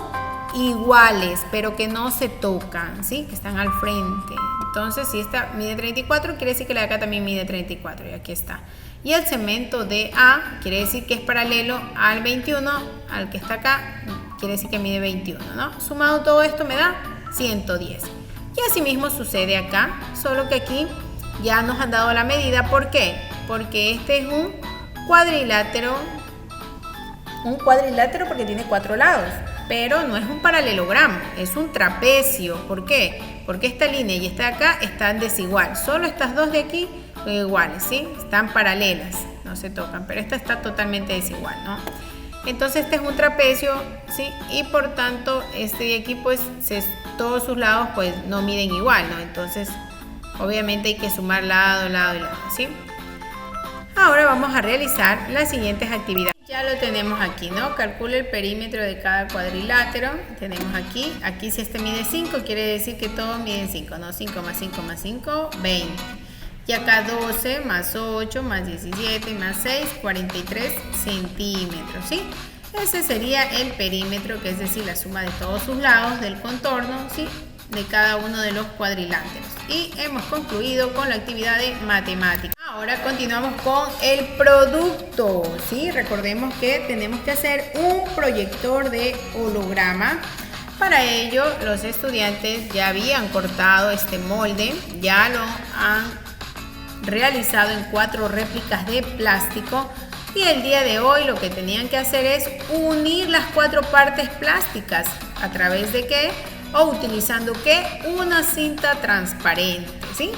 iguales, pero que no se tocan, ¿sí? Que están al frente. Entonces, si esta mide 34, quiere decir que la de acá también mide 34, y aquí está. Y el segmento de A quiere decir que es paralelo al 21, al que está acá, quiere decir que mide 21, ¿no? Sumado todo esto me da 110. Y así mismo sucede acá, solo que aquí ya nos han dado la medida. ¿Por qué? Porque este es un cuadrilátero porque tiene 4 lados, pero no es un paralelogramo, es un trapecio. ¿Por qué? Porque esta línea y esta de acá están desigual, solo estas dos de aquí son iguales, ¿sí? Están paralelas, no se tocan, pero esta está totalmente desigual, ¿no? Entonces este es un trapecio, ¿sí? Y por tanto este de aquí pues todos sus lados pues no miden igual, ¿no? Entonces obviamente hay que sumar lado, lado y lado, ¿sí? Ahora vamos a realizar las siguientes actividades. Ya lo tenemos aquí, ¿no? Calcula el perímetro de cada cuadrilátero. Tenemos aquí si este mide 5, quiere decir que todos miden 5, ¿no? 5 más 5 más 5, 20. Y acá 12 más 8 más 17 más 6, 43 centímetros, ¿sí? Ese sería el perímetro, que es decir, la suma de todos sus lados del contorno, ¿sí? De cada uno de los cuadriláteros. Y hemos concluido con la actividad de matemática. Ahora continuamos con el producto, ¿sí? Recordemos que tenemos que hacer un proyector de holograma. Para ello, los estudiantes ya habían cortado este molde, ya lo han realizado en 4 réplicas de plástico, y el día de hoy lo que tenían que hacer es unir las 4 partes plásticas. ¿A través de qué? O utilizando ¿qué? Una cinta transparente, ¿sí?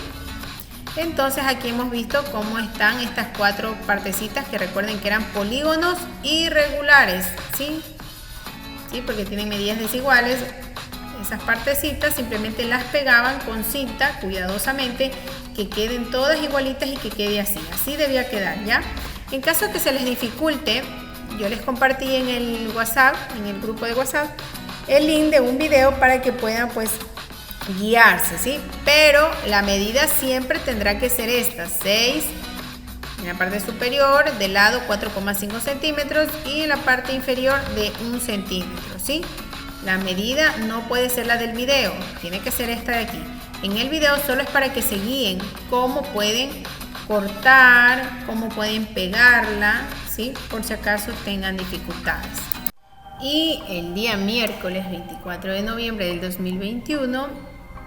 Entonces aquí hemos visto cómo están estas 4 partecitas, que recuerden que eran polígonos irregulares, ¿sí? ¿Sí? Porque tienen medidas desiguales. Esas partecitas simplemente las pegaban con cinta cuidadosamente, que queden todas igualitas y que quede así. Así debía quedar, ¿ya? En caso que se les dificulte, yo les compartí en el WhatsApp, en el grupo de WhatsApp, el link de un video para que puedan pues guiarse, ¿sí? Pero la medida siempre tendrá que ser esta: 6 en la parte superior, de lado 4,5 centímetros y en la parte inferior de 1 centímetro, ¿sí? La medida no puede ser la del video, tiene que ser esta de aquí. En el video solo es para que se guíen cómo pueden cortar, cómo pueden pegarla, ¿sí? Por si acaso tengan dificultades. Y el día miércoles 24 de noviembre del 2021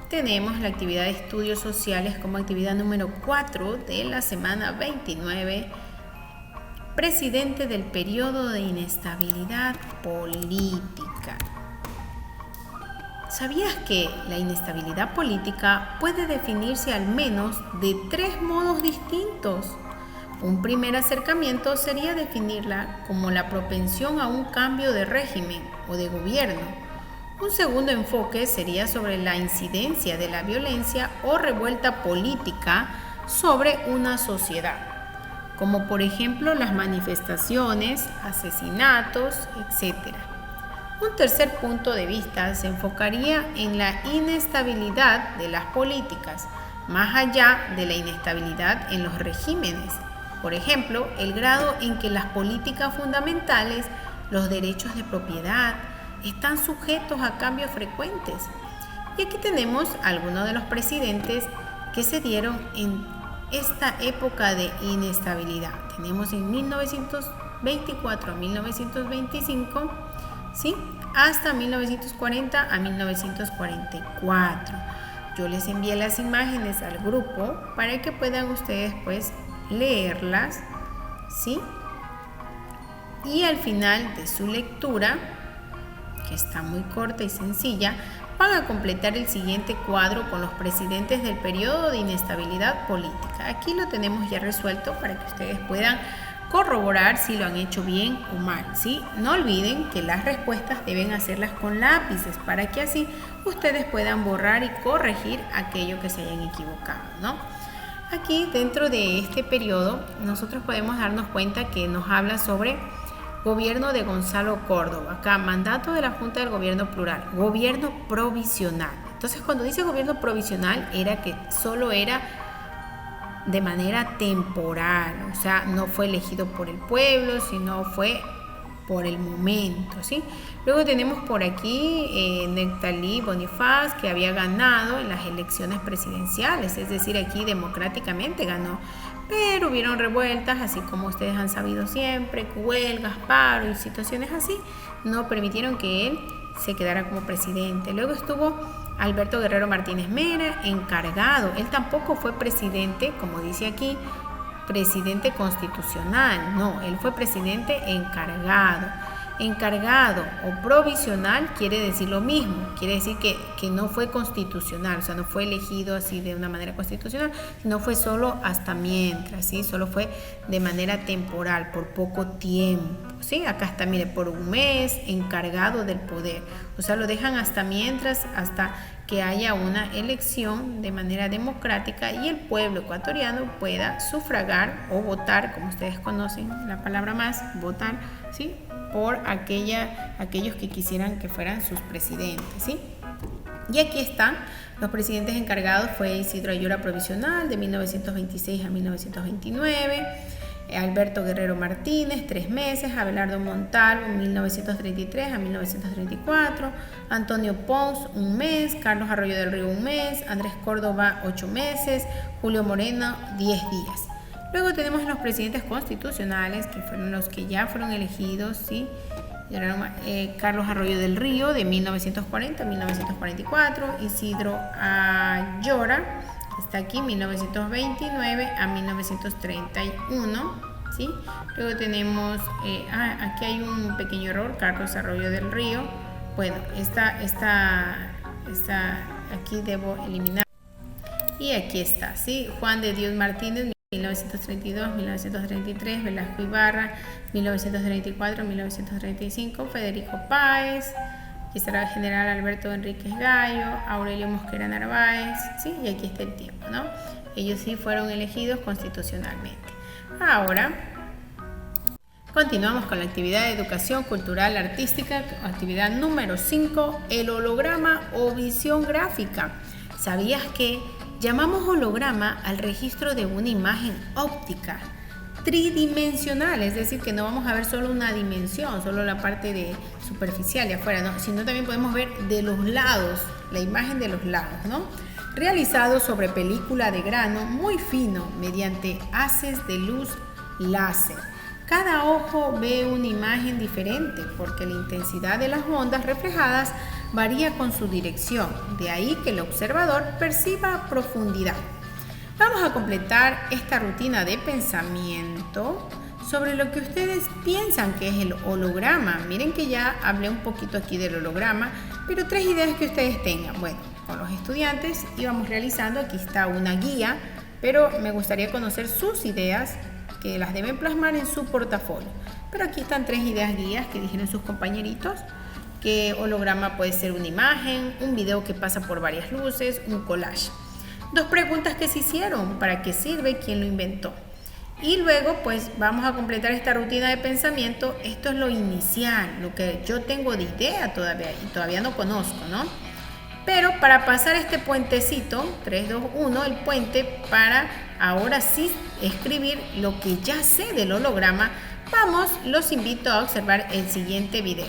tenemos la actividad de estudios sociales como actividad número 4 de la semana 29, presidente del periodo de inestabilidad política. ¿Sabías que la inestabilidad política puede definirse al menos de 3 modos distintos? Un primer acercamiento sería definirla como la propensión a un cambio de régimen o de gobierno. Un segundo enfoque sería sobre la incidencia de la violencia o revuelta política sobre una sociedad, como por ejemplo las manifestaciones, asesinatos, etc. Un tercer punto de vista se enfocaría en la inestabilidad de las políticas, más allá de la inestabilidad en los regímenes. Por ejemplo, el grado en que las políticas fundamentales, los derechos de propiedad, están sujetos a cambios frecuentes. Y aquí tenemos algunos de los presidentes que se dieron en esta época de inestabilidad. Tenemos en 1924 a 1925, ¿sí? Hasta 1940 a 1944. Yo les envié las imágenes al grupo para que puedan ustedes pues leerlas, ¿sí? Y al final de su lectura, que está muy corta y sencilla, van a completar el siguiente cuadro con los presidentes del periodo de inestabilidad política. Aquí lo tenemos ya resuelto para que ustedes puedan corroborar si lo han hecho bien o mal, ¿sí? No olviden que las respuestas deben hacerlas con lápices para que así ustedes puedan borrar y corregir aquello que se hayan equivocado, ¿no? Aquí dentro de este periodo nosotros podemos darnos cuenta que nos habla sobre gobierno de Gonzalo Córdoba. Acá, mandato de la Junta del Gobierno Plural, gobierno provisional. Entonces, cuando dice gobierno provisional, era que solo era de manera temporal, o sea, no fue elegido por el pueblo, sino fue por el momento, ¿sí? Luego tenemos por aquí Nectalí Bonifaz, que había ganado en las elecciones presidenciales, es decir, aquí democráticamente ganó, pero hubieron revueltas, así como ustedes han sabido siempre, huelgas, paro y situaciones así, no permitieron que él se quedara como presidente. Luego estuvo Alberto Guerrero Martínez Mera, encargado. Él tampoco fue presidente, como dice aquí, presidente constitucional. No, él fue presidente encargado. Encargado o provisional quiere decir lo mismo. Quiere decir que no fue constitucional, o sea, no fue elegido así de una manera constitucional, sino fue solo hasta mientras, ¿sí? Solo fue de manera temporal, por poco tiempo, ¿sí? Acá está, mire, por un mes, encargado del poder. O sea, lo dejan hasta mientras, hasta que haya una elección de manera democrática y el pueblo ecuatoriano pueda sufragar o votar, como ustedes conocen la palabra más, votar, ¿sí? Por aquellos que quisieran que fueran sus presidentes, ¿sí? Y aquí están los presidentes encargados. Fue Isidro Ayora provisional de 1926 a 1929, Alberto Guerrero Martínez 3 meses, Abelardo Montalvo 1933 a 1934, Antonio Pons 1 mes, Carlos Arroyo del Río 1 mes, Andrés Córdoba 8 meses, Julio Moreno 10 días. Luego tenemos los presidentes constitucionales, que fueron los que ya fueron elegidos, ¿sí? Carlos Arroyo del Río, de 1940 a 1944, Isidro Ayora, está aquí, 1929 a 1931, ¿sí? Luego tenemos, aquí hay un pequeño error, Carlos Arroyo del Río. Bueno, aquí debo eliminar. Y aquí está, ¿sí? Juan de Dios Martínez, 1932-1933, Velasco Ibarra, 1934-1935, Federico Páez, aquí estará el general Alberto Enríquez Gallo, Aurelio Mosquera Narváez, ¿sí? Y aquí está el tiempo, ¿no? Ellos sí fueron elegidos constitucionalmente. Ahora continuamos con la actividad de educación cultural artística, actividad número 5, el holograma o visión gráfica. ¿Sabías que llamamos holograma al registro de una imagen óptica tridimensional? Es decir, que no vamos a ver solo una dimensión, solo la parte superficial de afuera, ¿no? Sino también podemos ver de los lados, la imagen de los lados, ¿no? Realizado sobre película de grano muy fino mediante haces de luz láser. Cada ojo ve una imagen diferente porque la intensidad de las ondas reflejadas varía con su dirección, de ahí que el observador perciba profundidad. Vamos a completar esta rutina de pensamiento sobre lo que ustedes piensan que es el holograma. Miren que ya hablé un poquito aquí del holograma, pero 3 ideas que ustedes tengan. Bueno, con los estudiantes íbamos realizando, aquí está una guía, pero me gustaría conocer sus ideas, que las deben plasmar en su portafolio. Pero aquí están 3 ideas guías que dijeron sus compañeritos, que holograma puede ser una imagen, un video que pasa por varias luces, un collage. 2 preguntas que se hicieron: ¿para qué sirve? ¿Quién lo inventó? Y luego pues vamos a completar esta rutina de pensamiento. Esto es lo inicial, lo que yo tengo de idea todavía y todavía no conozco, ¿no? Pero para pasar este puentecito, 3, 2, 1, el puente, para ahora sí escribir lo que ya sé del holograma, los invito a observar el siguiente video.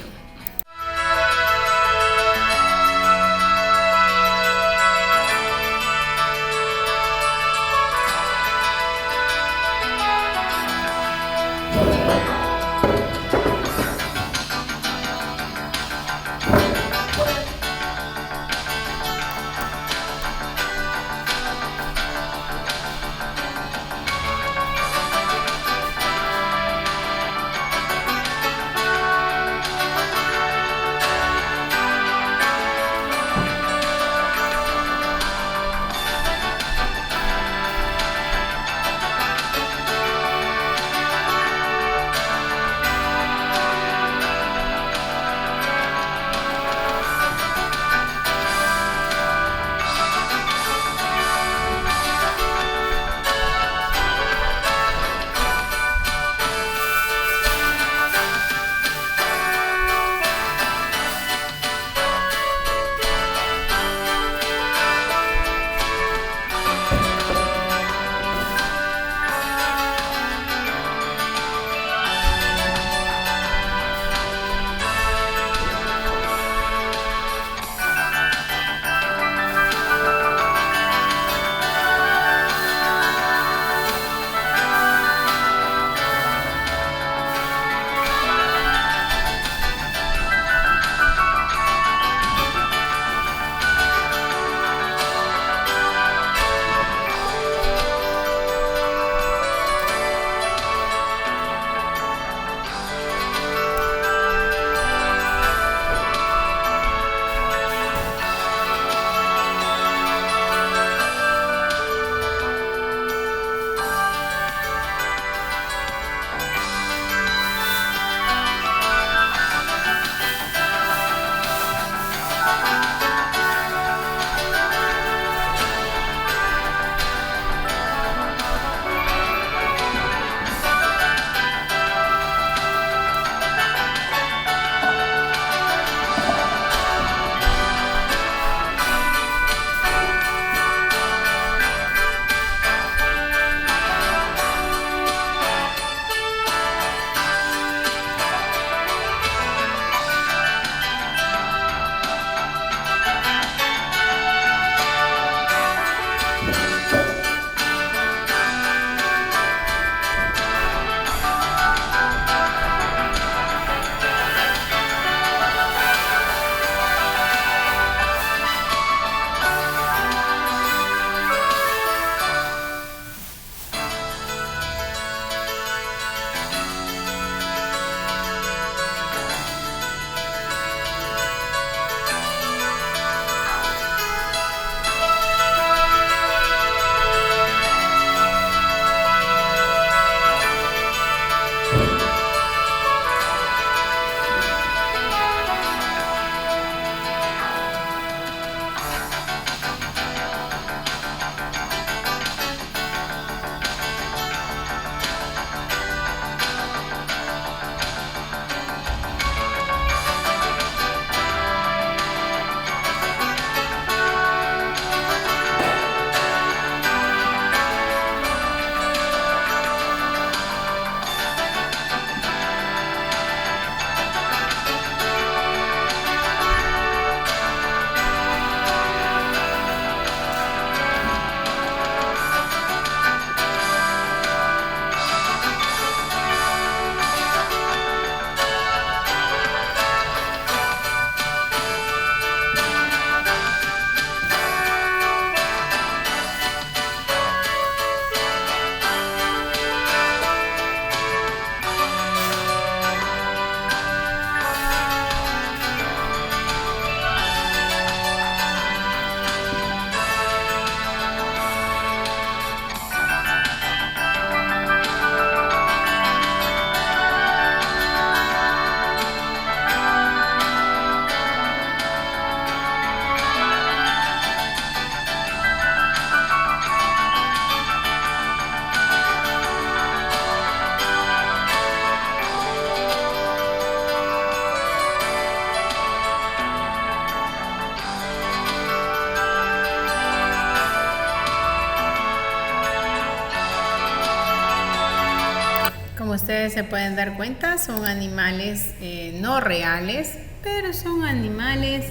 Como ustedes se pueden dar cuenta, son animales no reales, pero son animales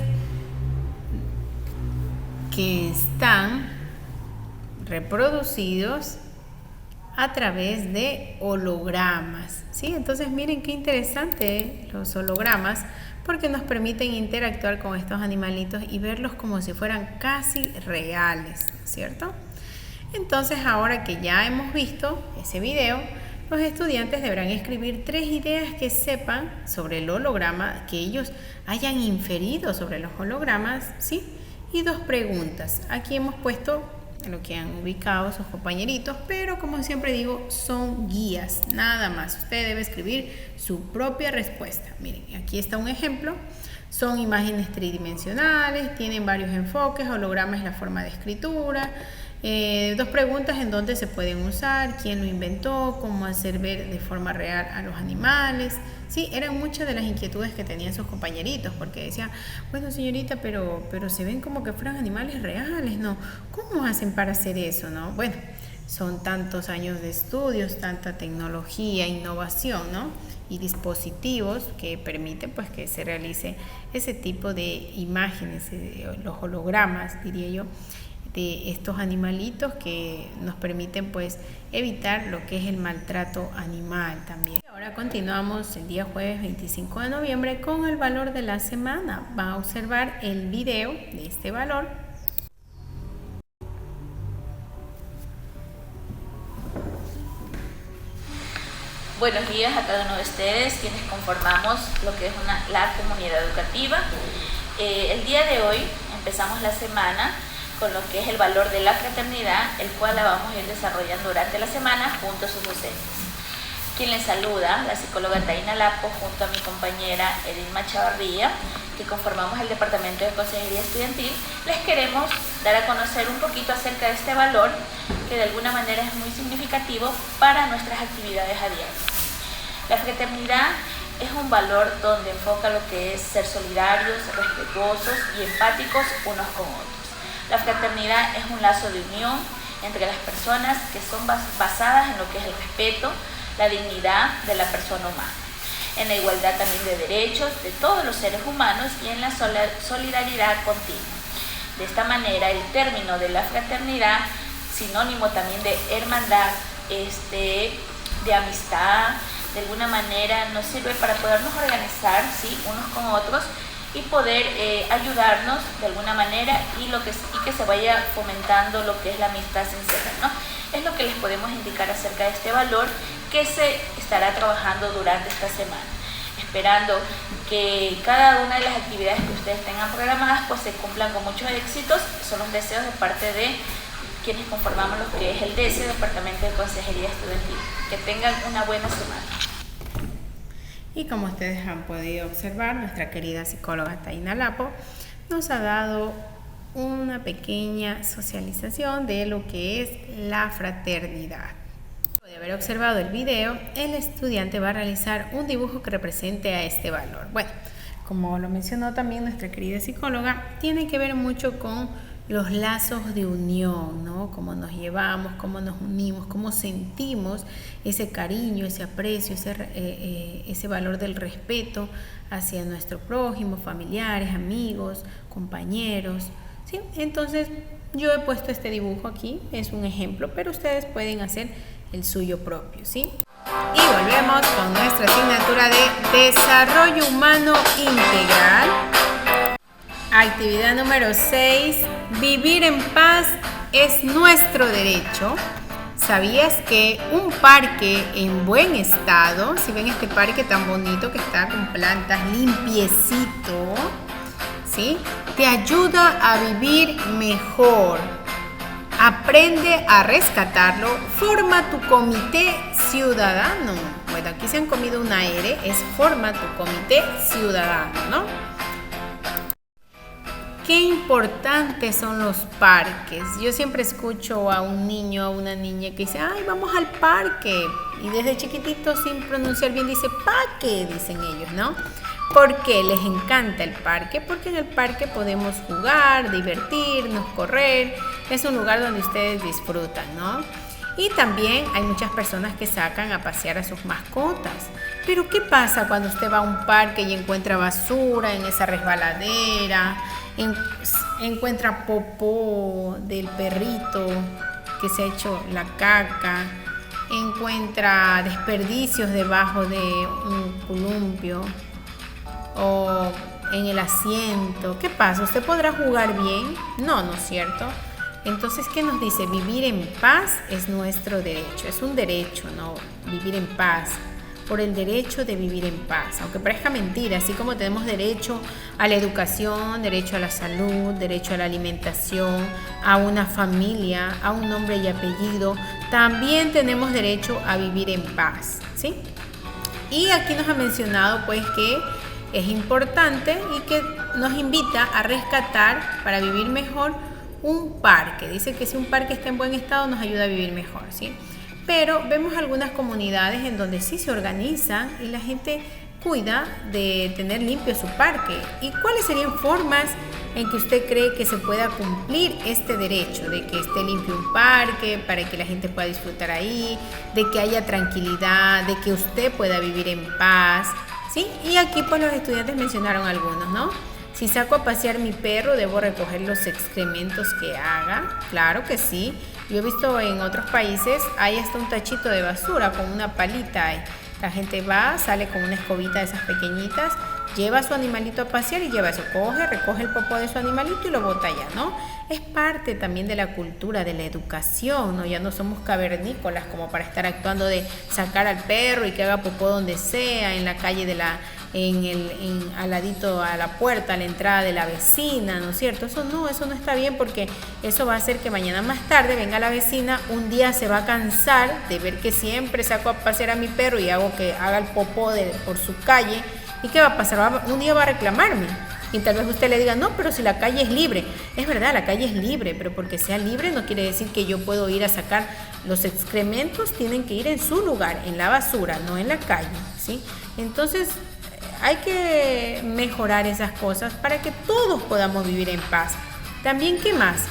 que están reproducidos a través de hologramas, ¿sí? Entonces miren qué interesante los hologramas, porque nos permiten interactuar con estos animalitos y verlos como si fueran casi reales, ¿cierto? Entonces, ahora que ya hemos visto ese video, los estudiantes deberán escribir 3 ideas que sepan sobre el holograma, que ellos hayan inferido sobre los hologramas, ¿sí? Y 2 preguntas. Aquí hemos puesto lo que han ubicado sus compañeritos, pero como siempre digo, son guías, nada más. Usted debe escribir su propia respuesta. Miren, aquí está un ejemplo. Son imágenes tridimensionales, tienen varios enfoques, holograma es la forma de escritura. 2 preguntas en dónde se pueden usar, quién lo inventó, cómo hacer ver de forma real a los animales. Sí, eran muchas de las inquietudes que tenían sus compañeritos, porque decían, bueno señorita, pero se ven como que fueran animales reales, ¿no? ¿Cómo hacen para hacer eso, no? Bueno, son tantos años de estudios, tanta tecnología, innovación, ¿no? Y dispositivos que permiten pues que se realice ese tipo de imágenes, los hologramas, diría yo, de estos animalitos que nos permiten pues evitar lo que es el maltrato animal también. Ahora continuamos el día jueves 25 de noviembre con el valor de la semana. Van a observar el video de este valor. Buenos días a cada uno de ustedes, quienes conformamos lo que es la comunidad educativa. El día de hoy empezamos la semana con lo que es el valor de la fraternidad, el cual la vamos a ir desarrollando durante la semana junto a sus docentes. Quien les saluda, la psicóloga Taina Lapo, junto a mi compañera Edilma Chavarría, que conformamos el Departamento de Consejería Estudiantil, les queremos dar a conocer un poquito acerca de este valor, que de alguna manera es muy significativo para nuestras actividades a diario. La fraternidad es un valor donde enfoca lo que es ser solidarios, respetuosos y empáticos unos con otros. La fraternidad es un lazo de unión entre las personas que son basadas en lo que es el respeto, la dignidad de la persona humana, en la igualdad también de derechos de todos los seres humanos y en la solidaridad continua. De esta manera, el término de la fraternidad, sinónimo también de hermandad, de amistad, de alguna manera nos sirve para podernos organizar, ¿sí?, unos con otros y poder ayudarnos de alguna manera y que se vaya fomentando lo que es la amistad sincera, ¿no? Es lo que les podemos indicar acerca de este valor que se estará trabajando durante esta semana, esperando que cada una de las actividades que ustedes tengan programadas pues se cumplan con muchos éxitos. Son los deseos de parte de quienes conformamos lo que es el DECE, Departamento de Consejería Estudiantil. Que tengan una buena semana. Y como ustedes han podido observar, nuestra querida psicóloga Taina Lapo nos ha dado una pequeña socialización de lo que es la fraternidad. Luego de haber observado el video, el estudiante va a realizar un dibujo que represente a este valor. Bueno, como lo mencionó también nuestra querida psicóloga, tiene que ver mucho con los lazos de unión, ¿no? Cómo nos llevamos, cómo nos unimos, cómo sentimos ese cariño, ese aprecio, ese valor del respeto hacia nuestro prójimo, familiares, amigos, compañeros, ¿sí? Entonces, yo he puesto este dibujo aquí, es un ejemplo, pero ustedes pueden hacer el suyo propio, ¿sí? Y volvemos con nuestra asignatura de Desarrollo Humano Integral. Actividad número 6. Vivir en paz es nuestro derecho. ¿Sabías que un parque en buen estado, si ven este parque tan bonito que está con plantas, limpiecito, ¿sí?, te ayuda a vivir mejor? Aprende a rescatarlo. Forma tu comité ciudadano. Bueno, aquí se han comido una R, es forma tu comité ciudadano, ¿no? Qué importantes son los parques. Yo siempre escucho a un niño, a una niña que dice, ay, vamos al parque. Y desde chiquitito, sin pronunciar bien, dice, paque, dicen ellos, ¿no? ¿Por qué les encanta el parque? Porque en el parque podemos jugar, divertirnos, correr. Es un lugar donde ustedes disfrutan, ¿no? Y también hay muchas personas que sacan a pasear a sus mascotas. Pero ¿qué pasa cuando usted va a un parque y encuentra basura en esa resbaladera? Encuentra popó del perrito que se ha hecho la caca, encuentra desperdicios debajo de un columpio o en el asiento. ¿Qué pasa? ¿Usted podrá jugar bien? No, ¿no es cierto? Entonces, ¿qué nos dice? Vivir en paz es nuestro derecho, es un derecho, ¿no? Vivir en paz, por el derecho de vivir en paz, aunque parezca mentira, así como tenemos derecho a la educación, derecho a la salud, derecho a la alimentación, a una familia, a un nombre y apellido, también tenemos derecho a vivir en paz, ¿sí? Y aquí nos ha mencionado pues que es importante y que nos invita a rescatar para vivir mejor un parque. Dice que si un parque está en buen estado nos ayuda a vivir mejor, ¿sí? Pero vemos algunas comunidades en donde sí se organizan y la gente cuida de tener limpio su parque. ¿Y cuáles serían formas en que usted cree que se pueda cumplir este derecho de que esté limpio un parque para que la gente pueda disfrutar ahí, de que haya tranquilidad, de que usted pueda vivir en paz, ¿sí? Y aquí pues los estudiantes mencionaron algunos, ¿no? Si saco a pasear mi perro, ¿debo recoger los excrementos que haga? Claro que sí. Yo he visto en otros países, hay hasta un tachito de basura con una palita. La gente va, sale con una escobita de esas pequeñitas, lleva a su animalito a pasear y lleva eso, recoge el popó de su animalito y lo bota allá, ¿no? Es parte también de la cultura, de la educación, ¿no? Ya no somos cavernícolas como para estar actuando de sacar al perro y que haga popó donde sea, en la calle al ladito a la puerta, a la entrada de la vecina, ¿no es cierto? Eso no está bien, porque eso va a hacer que mañana más tarde venga la vecina, un día se va a cansar de ver que siempre saco a pasear a mi perro y hago que haga el popó por su calle. ¿Y qué va a pasar? Un día va a reclamarme. Y tal vez usted le diga, no, pero si la calle es libre. Es verdad, la calle es libre, pero porque sea libre no quiere decir que yo puedo ir a sacar los excrementos. Tienen que ir en su lugar, en la basura, no en la calle, ¿sí? Entonces, hay que mejorar esas cosas para que todos podamos vivir en paz. También, ¿qué más?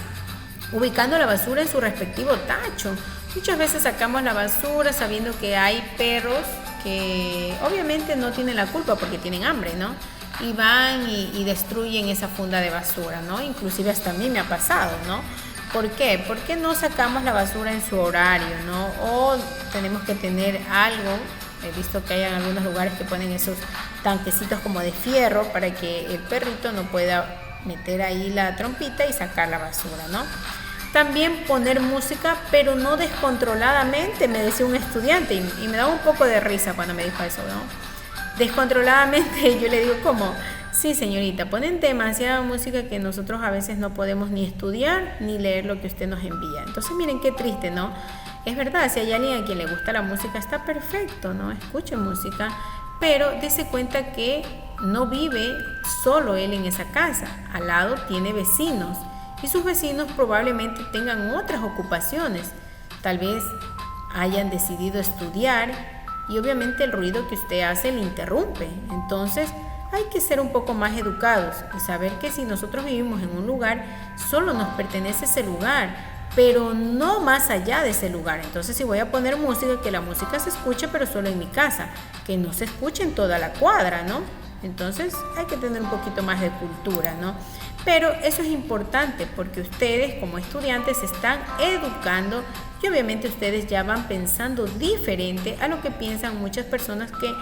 Ubicando la basura en su respectivo tacho. Muchas veces sacamos la basura sabiendo que hay perros que obviamente no tienen la culpa porque tienen hambre, ¿no? Y van y destruyen esa funda de basura, ¿no? Inclusive hasta a mí me ha pasado, ¿no? ¿Por qué? ¿Por qué no sacamos la basura en su horario, ¿no? O tenemos que tener algo. He visto que hay en algunos lugares que ponen esos tanquecitos como de fierro para que el perrito no pueda meter ahí la trompita y sacar la basura, ¿no? También poner música, pero no descontroladamente, me decía un estudiante, y me daba un poco de risa cuando me dijo eso, ¿no? Descontroladamente, yo le digo, ¿cómo? Sí, señorita, ponen demasiada música que nosotros a veces no podemos ni estudiar ni leer lo que usted nos envía. Entonces, miren qué triste, ¿no? Es verdad, si hay alguien a quien le gusta la música, está perfecto, ¿no? Escuche música, pero dése cuenta que no vive solo él en esa casa. Al lado tiene vecinos y sus vecinos probablemente tengan otras ocupaciones. Tal vez hayan decidido estudiar y obviamente el ruido que usted hace le interrumpe. Entonces, hay que ser un poco más educados y saber que si nosotros vivimos en un lugar, solo nos pertenece ese lugar, pero no más allá de ese lugar. Entonces, si voy a poner música, que la música se escuche, pero solo en mi casa, que no se escuche en toda la cuadra, ¿no? Entonces, hay que tener un poquito más de cultura, ¿no? Pero eso es importante porque ustedes como estudiantes se están educando y obviamente ustedes ya van pensando diferente a lo que piensan muchas personas que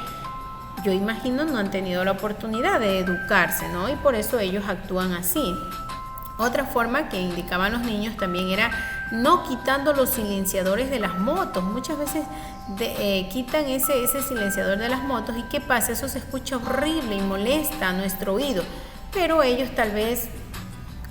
yo imagino no han tenido la oportunidad de educarse, ¿no? Y por eso ellos actúan así. Otra forma que indicaban los niños también era no quitando los silenciadores de las motos. Muchas veces quitan ese silenciador de las motos y ¿qué pasa? Eso se escucha horrible y molesta a nuestro oído. Pero ellos tal vez,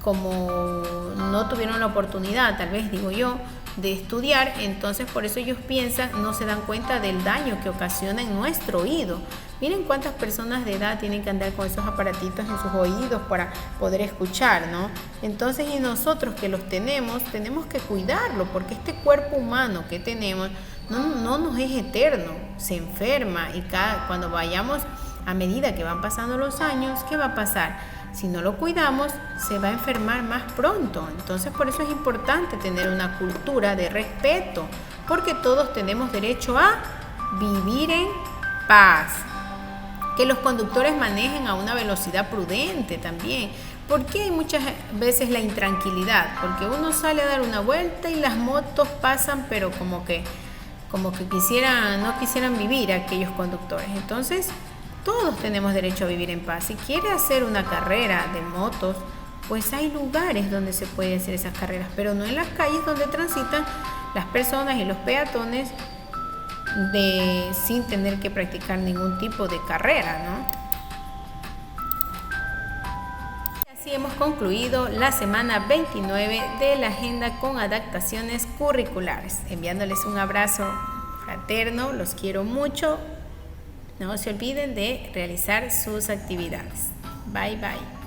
como no tuvieron la oportunidad, tal vez digo yo, de estudiar, entonces por eso ellos piensan, no se dan cuenta del daño que ocasiona en nuestro oído. Miren cuántas personas de edad tienen que andar con esos aparatitos en sus oídos para poder escuchar, ¿no? Entonces, y nosotros que los tenemos que cuidarlo, porque este cuerpo humano que tenemos no nos es eterno, se enferma y cuando vayamos, a medida que van pasando los años, ¿qué va a pasar? Si no lo cuidamos, se va a enfermar más pronto. Entonces, por eso es importante tener una cultura de respeto porque todos tenemos derecho a vivir en paz. Que los conductores manejen a una velocidad prudente también. ¿Por qué hay muchas veces la intranquilidad? Porque uno sale a dar una vuelta y las motos pasan, pero como que no quisieran vivir aquellos conductores. Entonces, todos tenemos derecho a vivir en paz. Si quiere hacer una carrera de motos, pues hay lugares donde se puede hacer esas carreras, pero no en las calles donde transitan las personas y los peatones sin tener que practicar ningún tipo de carrera, ¿no? Así hemos concluido la semana 29 de la agenda con adaptaciones curriculares. Enviándoles un abrazo fraterno, los quiero mucho. No se olviden de realizar sus actividades. Bye bye.